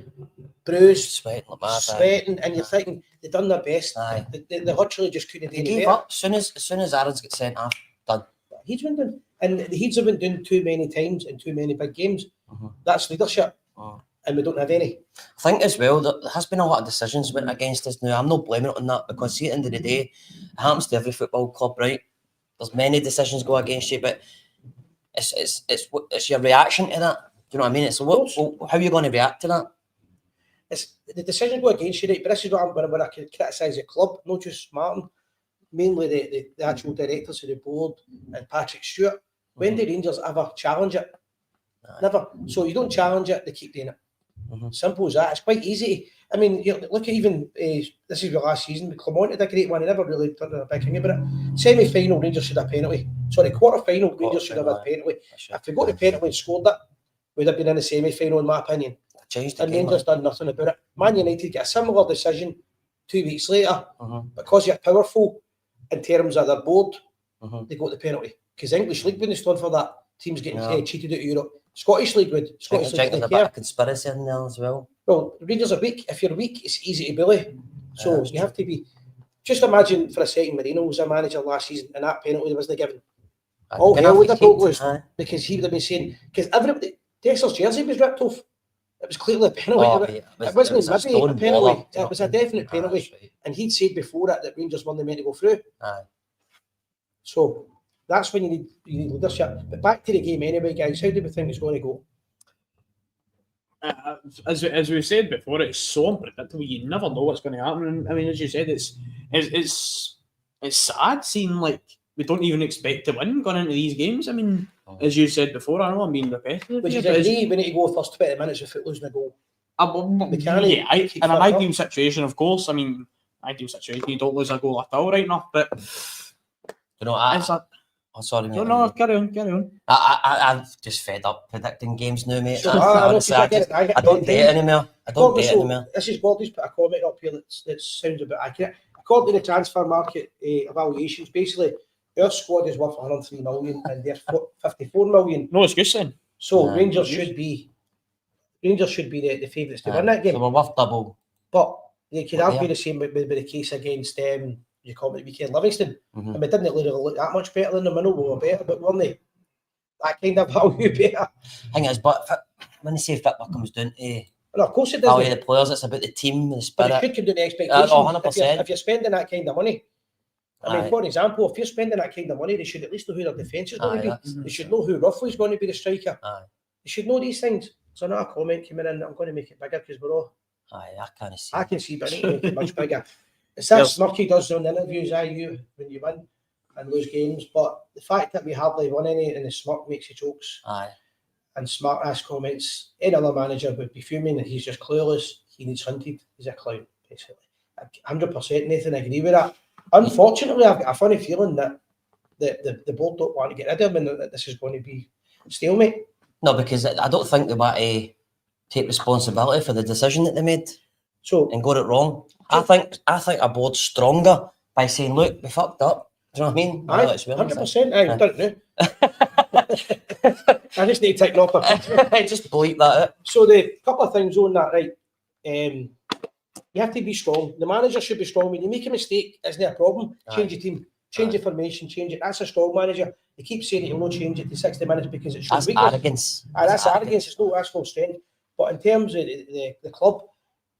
bruised, Sweating like mad. sweating, and you're thinking they've done their best. Aye. They literally just couldn't do They any gave better. up as soon as Aaron's got sent off. Done. He's been doing, and the Heats have been doing too many times in too many big games. That's leadership, and we don't have any. I think as well there has been a lot of decisions went against us now. I'm not blaming it on that because see, at the end of the day, it happens to every football club, right? There's many decisions go against you, but it's your reaction to that. Do you know what I mean? It's how are you going to react to that? It's the decision go against you, right? But this is what when I criticise the club, not just Martin, mainly the actual directors of the board and Patrick Stewart. When did Rangers ever challenge it? Never. So you don't challenge it, they keep doing it. Simple as that. It's quite easy. I mean, look at even this is the last season. Clermont did a great one. He never really turned a big thing about it. Semi-final, Rangers should have penalty. Sorry, quarter-final, Rangers should have had penalty. If they got the penalty and scored it, we'd have been in the semi-final, in my opinion. Changed the And game. Rangers done nothing about it. Man United get a similar decision 2 weeks later because you're powerful in terms of their board. They got the penalty because the English League wouldn't stand for that. Teams getting cheated out of Europe. Scottish League would. Scottish League there's a bit of conspiracy in there as well. Well, Rangers are weak. If you're weak, it's easy to bully. So you have to be. Just imagine for a second, Marino was a manager last season, and that penalty wasn't given. All hell would have broke loose because he would have been saying because everybody Dexter's jersey was ripped off. It was clearly a penalty. It wasn't maybe a penalty. It was a definite penalty. Right. And he'd said before that Rangers weren't meant to go through. So that's when you need leadership. But back to the game anyway, guys. How do we think it's going to go? As we've said before, it's so unpredictable. You never know what's going to happen. And, I mean, as you said, it's sad seeing like we don't even expect to win going into these games. I mean, as you said before, I know I'm being repetitive. Which is we need to go first 20 minutes without losing a goal. In an ideal situation, of course. I mean, ideal situation, you don't lose a goal at all right now. But you know, sorry, mate. No, carry on. I'm just fed up predicting games now, mate. Honestly, I don't do it anymore. This is Gordon's put a comment up here that sounds a bit accurate. According to the transfer market evaluations, basically, our squad is worth 103 million and they're 54 million. No excuse then. So Rangers should be the favourites to win that game. So we're worth double. But you could argue the same with the case against you call it the weekend Livingston. And we didn't really look that much better than the middle. We were better, but weren't they? That kind of value better. Thing is, but when they say football comes down to well, of course it does. Value the players, it's about the team, the spirit. But it could come down to expectations. 100%. If you're spending that kind of money. I mean, for example, if you're spending that kind of money, they should at least know who their defence is going to be. They should know who roughly is going to be the striker. They should know these things. So another comment coming in, I'm going to make it bigger because we're all... I can't see. I can see, but I need to make it much bigger. It's that Smirky does on the interviews, when you win and lose games, but the fact that we hardly won any and the smirk makes you jokes and smart ass comments, any other manager would be fuming and he's just clueless, he needs hunted, he's a clown, basically. 100% Nathan, I agree with that. Unfortunately, I've got a funny feeling that the board don't want to get rid of him and that this is going to be stalemate. No, because I don't think they want to take responsibility for the decision that they made So and got it wrong. I think a board's stronger by saying, "Look, we fucked up." Do you know what I mean? aye, 100%. Aye, done it now. I just need to take off a Just bleep that out. So the couple of things on that, right? You have to be strong. The manager should be strong. When you make a mistake, isn't it a problem? Change your team, change the formation, change it. That's a strong manager. They keep saying he'll not change it to 60 minutes because it shows That's weakness. arrogance. That's arrogance. That's no strength. But in terms of the club,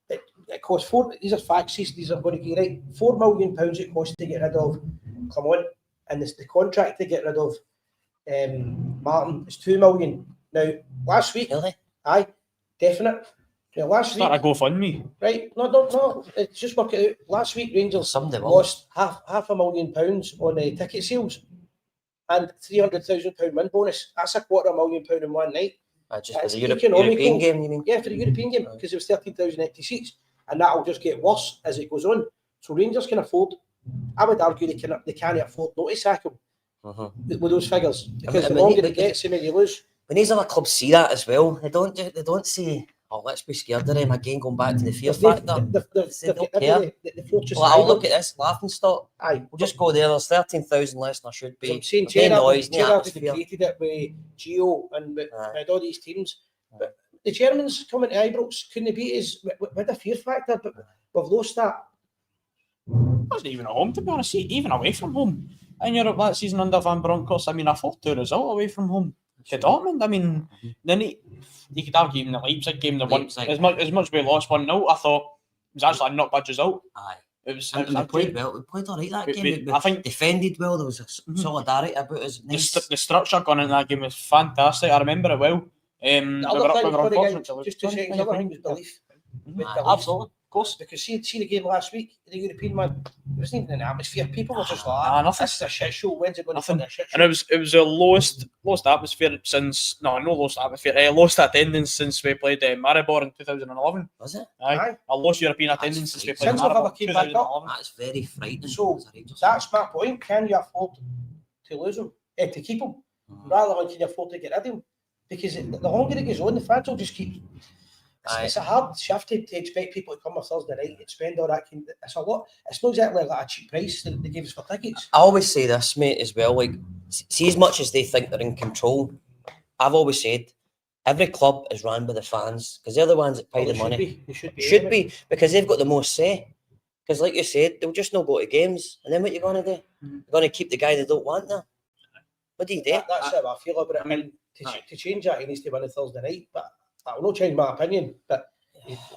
it costs these are facts, these are going to get right. £4 million it costs to get rid of Clement, and the contract to get rid of Martin is $2 million. Now, last week, Really? aye, definite. Now, last week, Start a GoFundMe. right? No. It's just work it out. Last week, Rangers Somebody will. lost half £500,000 on ticket sales and £300,000 win bonus. That's £250,000 in one night. Just for It's the economical. European game, you mean? Yeah, for the European game, because there was 13,000 empty seats, and that'll just get worse as it goes on. So Rangers can afford. I would argue they can't afford not to sack him with those figures, because the longer it gets, the more you lose. When these other clubs see that as well, they don't say, "Oh, let's be scared of them again." Going back to the fear factor. They don't care. The fortress. Well, I'll look at this laughing stock. Aye, We'll just go there. There's 13,000 less than there should be. I'm saying No noise, no Gerrard atmosphere. created it with Gio and with all these teams. But the Germans coming to Ibrox, couldn't they beat us with a fear factor? But we've lost that. Wasn't even at home, to be honest. Even away from home. In Europe that season under Van Bronckhorst, I mean, a 4-2 result away from home to Dortmund. I mean, then you could argue even the Leipzig game, the one as much we lost 1-0. I thought it was actually a not bad result. Aye. It was We played well. We played all right that game. I think defended well. There was a solidarity about us. Nice. the structure going into that game was fantastic. I remember it well. The other thing was belief. Absolutely, of course. Because see the game last week, the European one, it wasn't even an atmosphere. People were just like, nothing. "This is a shit show. When's it going to be a shit show?" And it was the lowest atmosphere since lowest atmosphere. Lowest attendance since we played Maribor in 2011. Was it? Aye. A lowest European attendance since we played Since we've ever Maribor. came back up. 2011. That's very frightening. So that's my point. Can you afford to lose them, to keep them, rather than can you afford to get rid of them? Because the longer it goes on, the fans will just keep. It's a hard shift to expect people to come on Thursday night and spend all that. It's a lot. It's not exactly like a cheap price that they give us for tickets. I always say this, mate, as well. Like, see, as much as they think they're in control, I've always said every club is run by the fans because they're the ones that pay the money. They should be because they've got the most say. Because, like you said, they'll just not go to games, and then what you're going to do? You're going to keep the guy they don't want there. What do you do? That's how I feel about it. I mean, to change that, he needs to win on Thursday night. But I will not change my opinion. But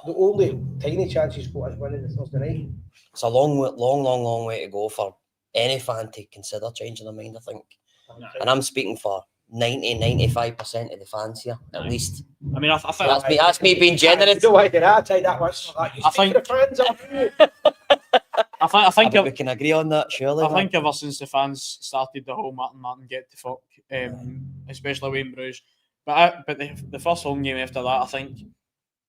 the only tiny chance he's got is winning the Thursday night. It's a long way to go for any fan to consider changing their mind, I think. And I'm speaking for 90-95% of the fans here, at least. I mean, I think that's me being generous. No idea. I tell you that much. I think the fans I think we can agree on that, surely. I think ever since the fans started the whole Martin get to fuck, especially Wayne Bruges. But the first home game after that, I think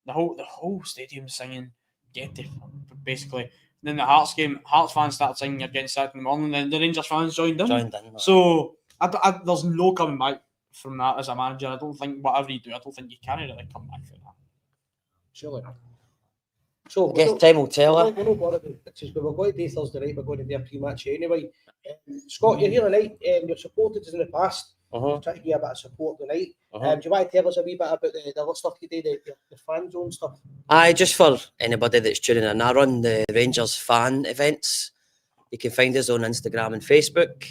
the whole stadium singing get to fuck, basically. Then the Hearts game, Hearts fans started singing against Saturday morning, and the Rangers fans joined in. So there's no coming back from that as a manager. I don't think whatever you do, I don't think you can really come back from that. Surely not. So I guess time will tell. We're not bothered because we were going to do Thursday night. We're going to do a pre-match anyway. Scott, you're here tonight. You've supported us in the past. Try to give a bit of support tonight. Do you want to tell us a wee bit about the other stuff you do, the fan zone stuff? Aye, just for anybody that's tuning in, I run the Rangers fan events. You can find us on Instagram and Facebook.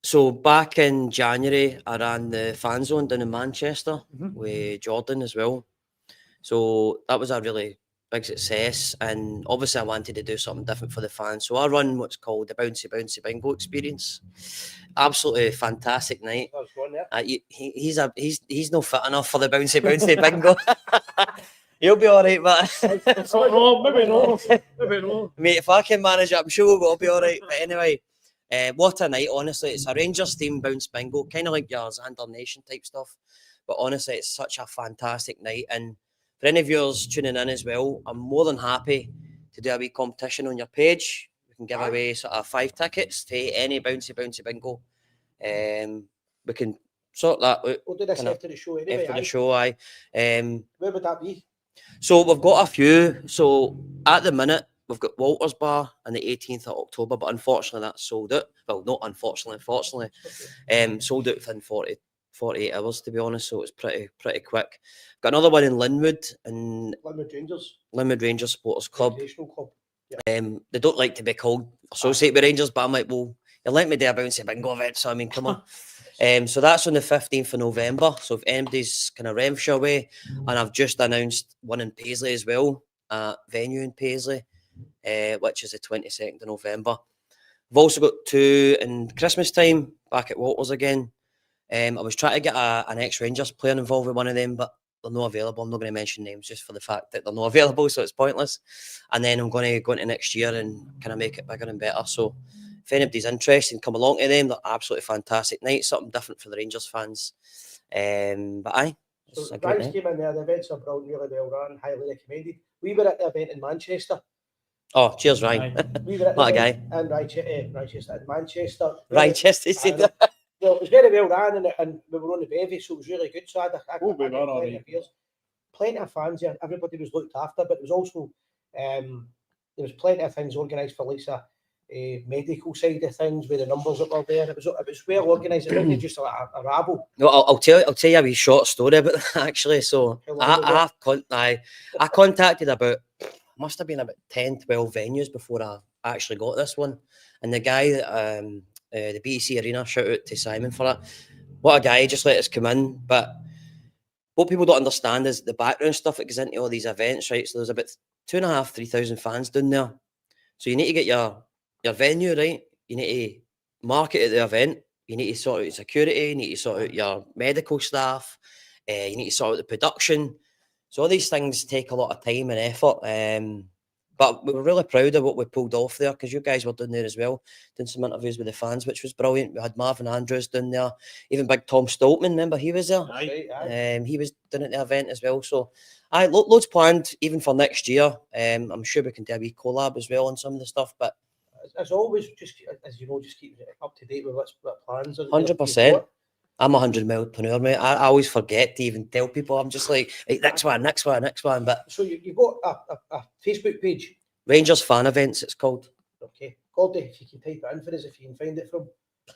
So back in January, I ran the fan zone down in Manchester with Jordan as well. So that was a really big success, and obviously I wanted to do something different for the fans. So I run what's called the Bouncy Bingo experience. Absolutely fantastic night. He's not fit enough for the Bouncy Bingo. He'll be all right, but maybe no. Mate, if I can manage it, I'm sure we'll be all right. But anyway, what a night, honestly. It's a Rangers themed bounce bingo, kind of like your Xander Nation type stuff. But honestly, it's such a fantastic night. And for any viewers tuning in as well, I'm more than happy to do a wee competition on your page. We can give away sort of 5 tickets to any bouncy bingo. we can sort that out. We'll do this Kinda after the show anyway. After the show, aye. Where would that be? So we've got a few. So at the minute, we've got Walters Bar on the 18th of October, but unfortunately that's sold out. Well, not unfortunately, sold out within 48 hours, to be honest. So it's pretty quick. Got another one in Linwood, and Linwood Rangers Supporters Club. Club. They don't like to be called associate with Rangers, but I'm like, well, you let me do a bouncy bingo event, so I mean, come on. So that's on the 15th of November. So if anybody's kind of Renfrewshire way, and I've just announced one in Paisley as well, venue in Paisley, which is the 22nd of November. I've also got two in Christmas time back at Walters again. I was trying to get an ex-Rangers player involved with one of them, but they're not available. I'm not going to mention names just for the fact that they're not available, so it's pointless. And then I'm going to go into next year and kind of make it bigger and better. So if anybody's interested, come along to them. They're absolutely fantastic night, something different for the Rangers fans. But aye. So Ryan's came in there, the events are brilliant, really well run, highly recommended. We were at the event in Manchester. Oh, cheers, Ryan. We were at the what a guy. in Manchester, in Manchester. Manchester, well, it was very well run, and we were on the bevy, so it was really good. So I had plenty of fans here. Everybody was looked after, but there was also there was plenty of things organised for Lisa. Medical side of things, with the numbers that were there, it was well organised. It wasn't just like a rabble. No, I'll tell you a wee short story about that actually. So I contacted about, must have been about 10, 12 venues before I actually got this one, and the guy that the BEC Arena, shout out to Simon for that. What a guy, just let us come in. But what people don't understand is the background stuff that goes into all these events, right? So there's about 2,500, 3,000 fans down there. So you need to get your venue right. You need to market at the event. You need to sort out security. You need to sort out your medical staff. You need to sort out the production. So all these things take a lot of time and effort. But we were really proud of what we pulled off there, because you guys were down there as well, doing some interviews with the fans, which was brilliant. We had Marvin Andrews down there, even big Tom Stoltman, remember he was there? Aye. He was down at the event as well. So loads planned, even for next year. I'm sure we can do a wee collab as well on some of the stuff, but as always, just as you know, just keep up to date with what plans are. 100%. I'm 100 miles per hour, mate. I always forget to even tell people. I'm just like, hey, next one. But so you've got a Facebook page, Rangers Fan Events, it's called. Okay, Gordy, if you can type it in for us, if you can find it from,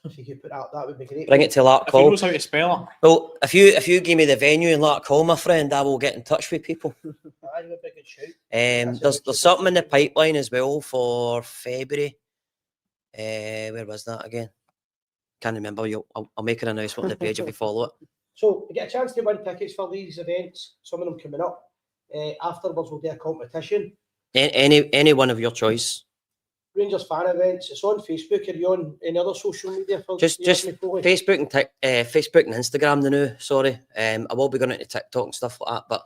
if you could put that would be great. Bring it to Lark If Hall. he knows how to spell it. Well, if you give me the venue in Lark Hall, my friend, I will get in touch with people. Aye, that'd be a good shout. There's something in the pipeline as well for February. Where was that again? Can't remember. I'll make an announcement on the page if you follow it. So we get a chance to win tickets for these events. Some of them coming up. Afterwards, we'll do a competition. Any one of your choice. Rangers Fan Events. It's on Facebook. Are you on any other social media? Just Facebook and Facebook and Instagram. The new. Sorry, I will be going into TikTok and stuff like that. But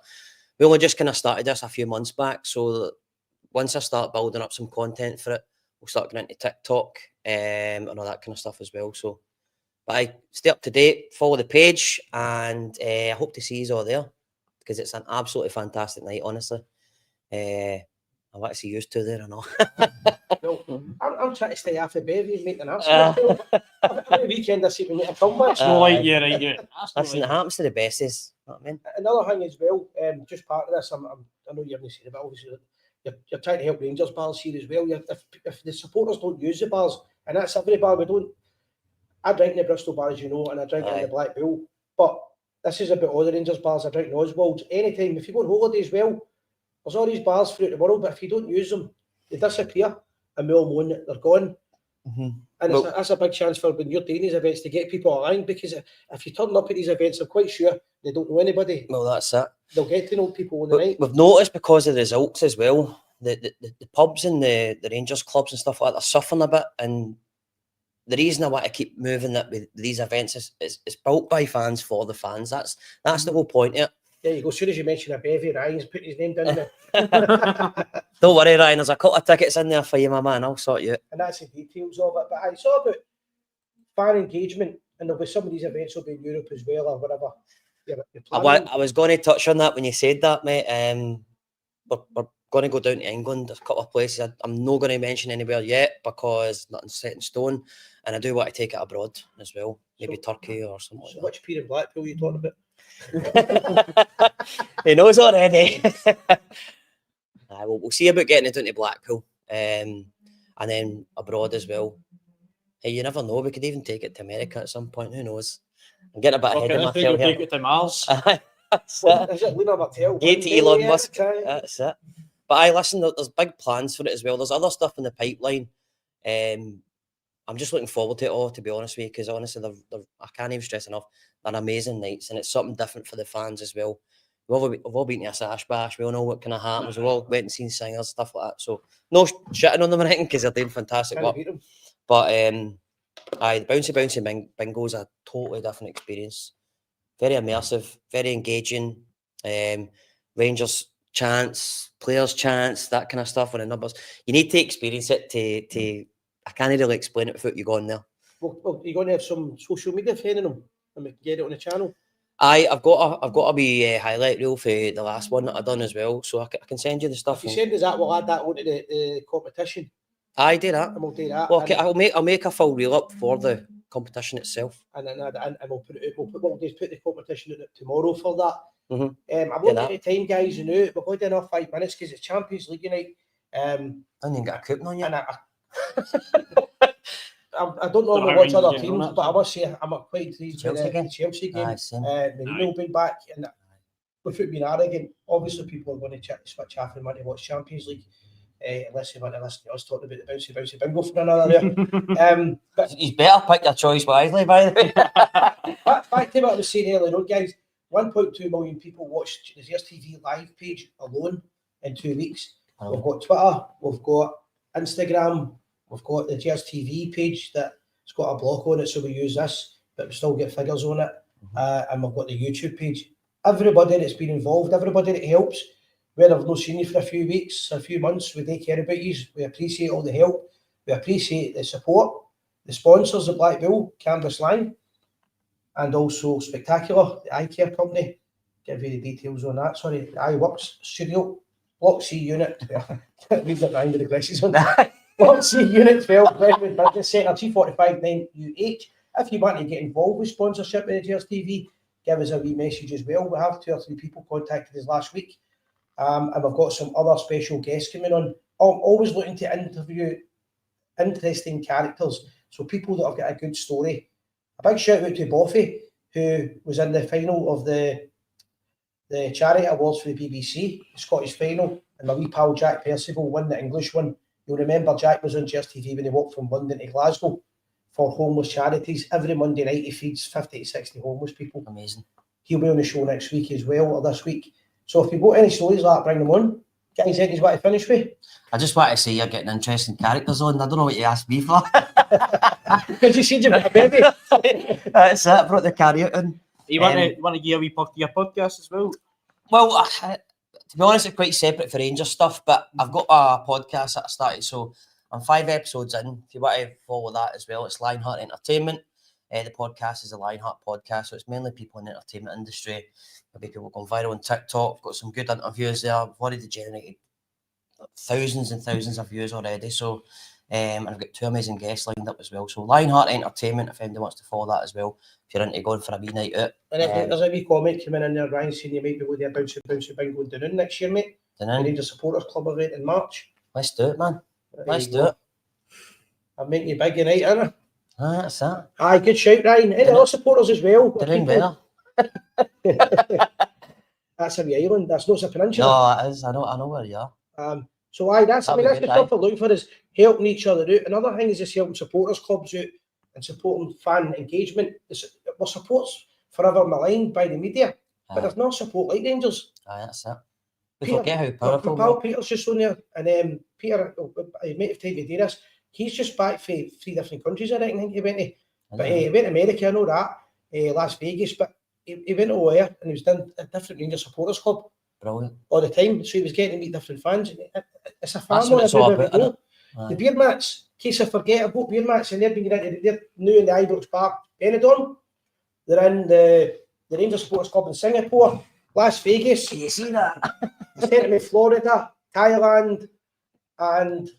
we only just kind of started this a few months back. So that once I start building up some content for it, we'll start going into TikTok and all that kind of stuff as well. So, but I stay up to date, follow the page, and I hope to see you all there, because it's an absolutely fantastic night, honestly. I'll actually used to there, I know. No, I'm trying to stay off the bevy and make an answer. Every weekend I see we make a comeback. That's not like you, right? Yeah. Listen, it happens to the bestest. You know what I mean? Another thing as well, just part of this, I know you haven't seen it, but obviously you're trying to help Rangers bars here as well. If the supporters don't use the bars, and that's every bar, I drink in the Bristol bar, as you know, and I drink in the Black Bull, but this is about all the Rangers bars. I drink in Oswald's. Anytime, if you go on holiday as well, there's all these bars throughout the world, but if you don't use them, they disappear, and we all moan that they're gone. Mm-hmm. And that's a big chance for when you're doing these events to get people aligned, because if you turn up at these events, I'm quite sure they don't know anybody. Well, that's it. They'll get to know people on the night. We've noticed, because of the results as well, the pubs and the Rangers clubs and stuff like that are suffering a bit. And the reason I want to keep moving that with these events is it's built by fans for the fans. That's the whole point of it. There you go. As soon as you mention a bevy, Ryan's put his name down there. Don't worry, Ryan. There's a couple of tickets in there for you, my man. I'll sort you out. And that's the details of it. But it's all about fan engagement, and there'll be some of these events will be in Europe as well, or whatever. I was going to touch on that when you said that, mate. going to go down to England. There's a couple of places I'm not going to mention anywhere yet because nothing's set in stone. And I do want to take it abroad as well. Maybe Turkey or something So like which pier in Blackpool are you talking about? that. He knows already. We'll see about getting it down to Blackpool. And then abroad as well. Hey, you never know. We could even take it to America at some point. Who knows? I'm getting a bit ahead of myself here. Take it to Mars. That's it. Is it Luna Martel? Get to Elon Musk. That's it. But I listen, there's big plans for it as well. There's other stuff in the pipeline. I'm just looking forward to it all, to be honest with you, because honestly, I can't even stress enough, they're amazing nights, and it's something different for the fans as well. We've all been to a sash bash. We all know what kind of happens. We've all went and seen singers, stuff like that. So no shitting on them or anything, because they're doing fantastic work. But the bouncy bingo is a totally different experience. Very immersive, very engaging. Rangers chants, players chants, that kind of stuff on the numbers. You need to experience it to I can't really explain it without you going there. Well, you're going to have some social media for any of them, and we can get it on the channel. I've got a wee highlight reel for the last one that I've done as well, so I can send you the stuff. If you send us that, we'll add that onto the competition. I do that. And we'll do that. Well, okay, I'll make a full reel up for the competition itself. And then we'll put it. We'll just put the competition out tomorrow for that. Mm-hmm. I'm looking at the time, guys. You know, we've got enough 5 minutes because it's Champions League night. And you got a coupon on you. And I don't normally watch other teams, but I must say I'm quite pleased with the Chelsea game. Mourinho being back, and without being arrogant, obviously people are going to switch off and want to watch Champions League. Unless they want to listen to us talking about the bouncy bingo for another hour. But you better pick your choice wisely, by the way. Back to what I was saying earlier on, guys. 1.2 million people watched the Zeers TV live page alone in 2 weeks. Oh. We've got Twitter, we've got Instagram, we've got the Zeers TV page that's got a block on it, so we use this, but we still get figures on it. And we've got the YouTube page. Everybody that's been involved, everybody that helps, where I've not seen you for a few weeks, a few months, we take care about you. We appreciate all the help. We appreciate the support. The sponsors of Black Bull, Canvas Line, and also Spectacular, the eye care company. Give you the details on that. Sorry, the iWorks Studio, Block C Unit. Read it round with the glasses on. Block C Unit 12, Glenwood Business Centre, G459UH. If you want to get involved with sponsorship with the Zeers TV, give us a wee message as well. We have 2 or 3 people contacted us last week. And we've got some other special guests coming on. I'm always looking to interview interesting characters, so people that have got a good story. A big shout out to Boffy, who was in the final of the charity awards for the BBC, the Scottish final, and my wee pal Jack Percival won the English one. You'll remember Jack was on Zeers TV when he walked from London to Glasgow for homeless charities. Every Monday night he feeds 50 to 60 homeless people. Amazing. He'll be on the show next week as well, or this week. So if you've got any stories like that, bring them on. Guys, anything you want to finish with? I just want to say you're getting interesting characters on. I don't know what you asked me for. Because you said you've got a baby. That's it. I brought the carrot in. You want to give a wee plug to your podcast as well? Well, to be honest, it's quite separate for Rangers stuff, but I've got a podcast that I started, so I'm 5 episodes in. If you want to follow that as well, it's Lionheart Entertainment. The podcast is a Lionheart podcast, so it's mainly people in the entertainment industry. Maybe people going viral on TikTok. I've got some good interviews there. I've already generated thousands and thousands of views already. So, and I've got 2 amazing guests lined up as well. So, Lionheart Entertainment, if anybody wants to follow that as well, if you're into going for a wee night out. And if there's a wee comment coming in there, Ryan, saying you might be with their bouncy bingo in Dunoon next year, mate. Dunoon. We need a supporters club event in March. Let's do it, man. Let's do it. I'm making you big tonight, aren't I? That's it. Aye, good shout, Ryan. Any other supporters as well? Dunoon better. That's a wee island. That's not a peninsula. No, it is. I know where you are. So aye, that's the stuff we're looking for, is helping each other out. Another thing is just helping supporters clubs out and supporting fan engagement. We're support's forever maligned by the media, but there's no support like Rangers. Aye, that's it. We forget how powerful. Pal Peter's just on there, and Peter, he might have time to do this. He's just back for 3 different countries, I think he went to. But he went to America, I know that, Las Vegas, but he went over there and he was doing a different Rangers supporters club. Brilliant. All the time, so he was getting to meet different fans. It's a family. That's what it's all about, the beer mats, in case I forget about beer mats, and they're being into they're new in the Ibrox Park, Benidorm. They're in the Rangers Supporters Club in Singapore, Las Vegas. You see that? Certainly Florida, Thailand, and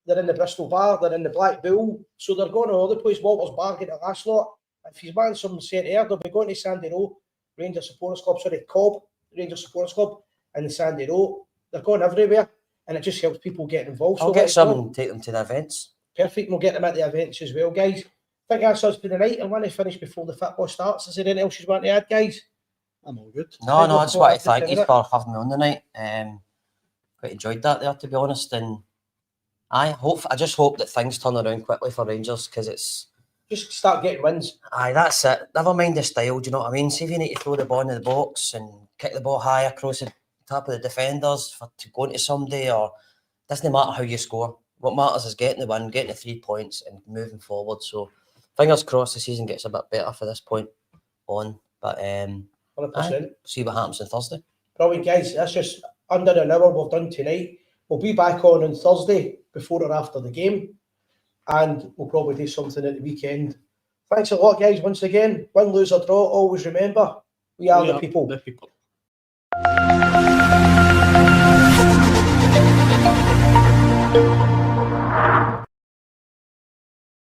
they're in the Bristol Bar, they're in the Black Bull, so they're going to all the place. Walter's Bar get the last lot. If he's man some set air, they'll be going to Sandy Row, Rangers Supporters Club, Cobb, Rangers Supporters Club, and the Sandy Row. They're going everywhere, and it just helps people get involved. I'll So get let us some know. and take them to the events. Perfect, we'll get them at the events as well, guys. I think that's us for the night. I want to finish before the football starts. Is there anything else you want to add, guys? I'm all good. No, Right, I we'll just go want to after thank you dinner. for having me on tonight. Quite enjoyed that there, to be honest. And I just hope that things turn around quickly for Rangers, because it's Just start getting wins. aye, that's it. Never mind the style. Do you know what I mean? See if you need to throw the ball in the box and kick the ball high across the top of the defenders to go into somebody, or doesn't matter how you score. What matters is getting the win, getting the 3 points, and moving forward. So fingers crossed the season gets a bit better for this point on. But 100%. see what happens on Thursday. Brilliant, guys. That's just under an hour we've done tonight. We'll be back on Thursday before or after the game, and we'll probably do something at the weekend. Thanks a lot, guys, once again. Win, lose or draw, always remember, we are the people. The people.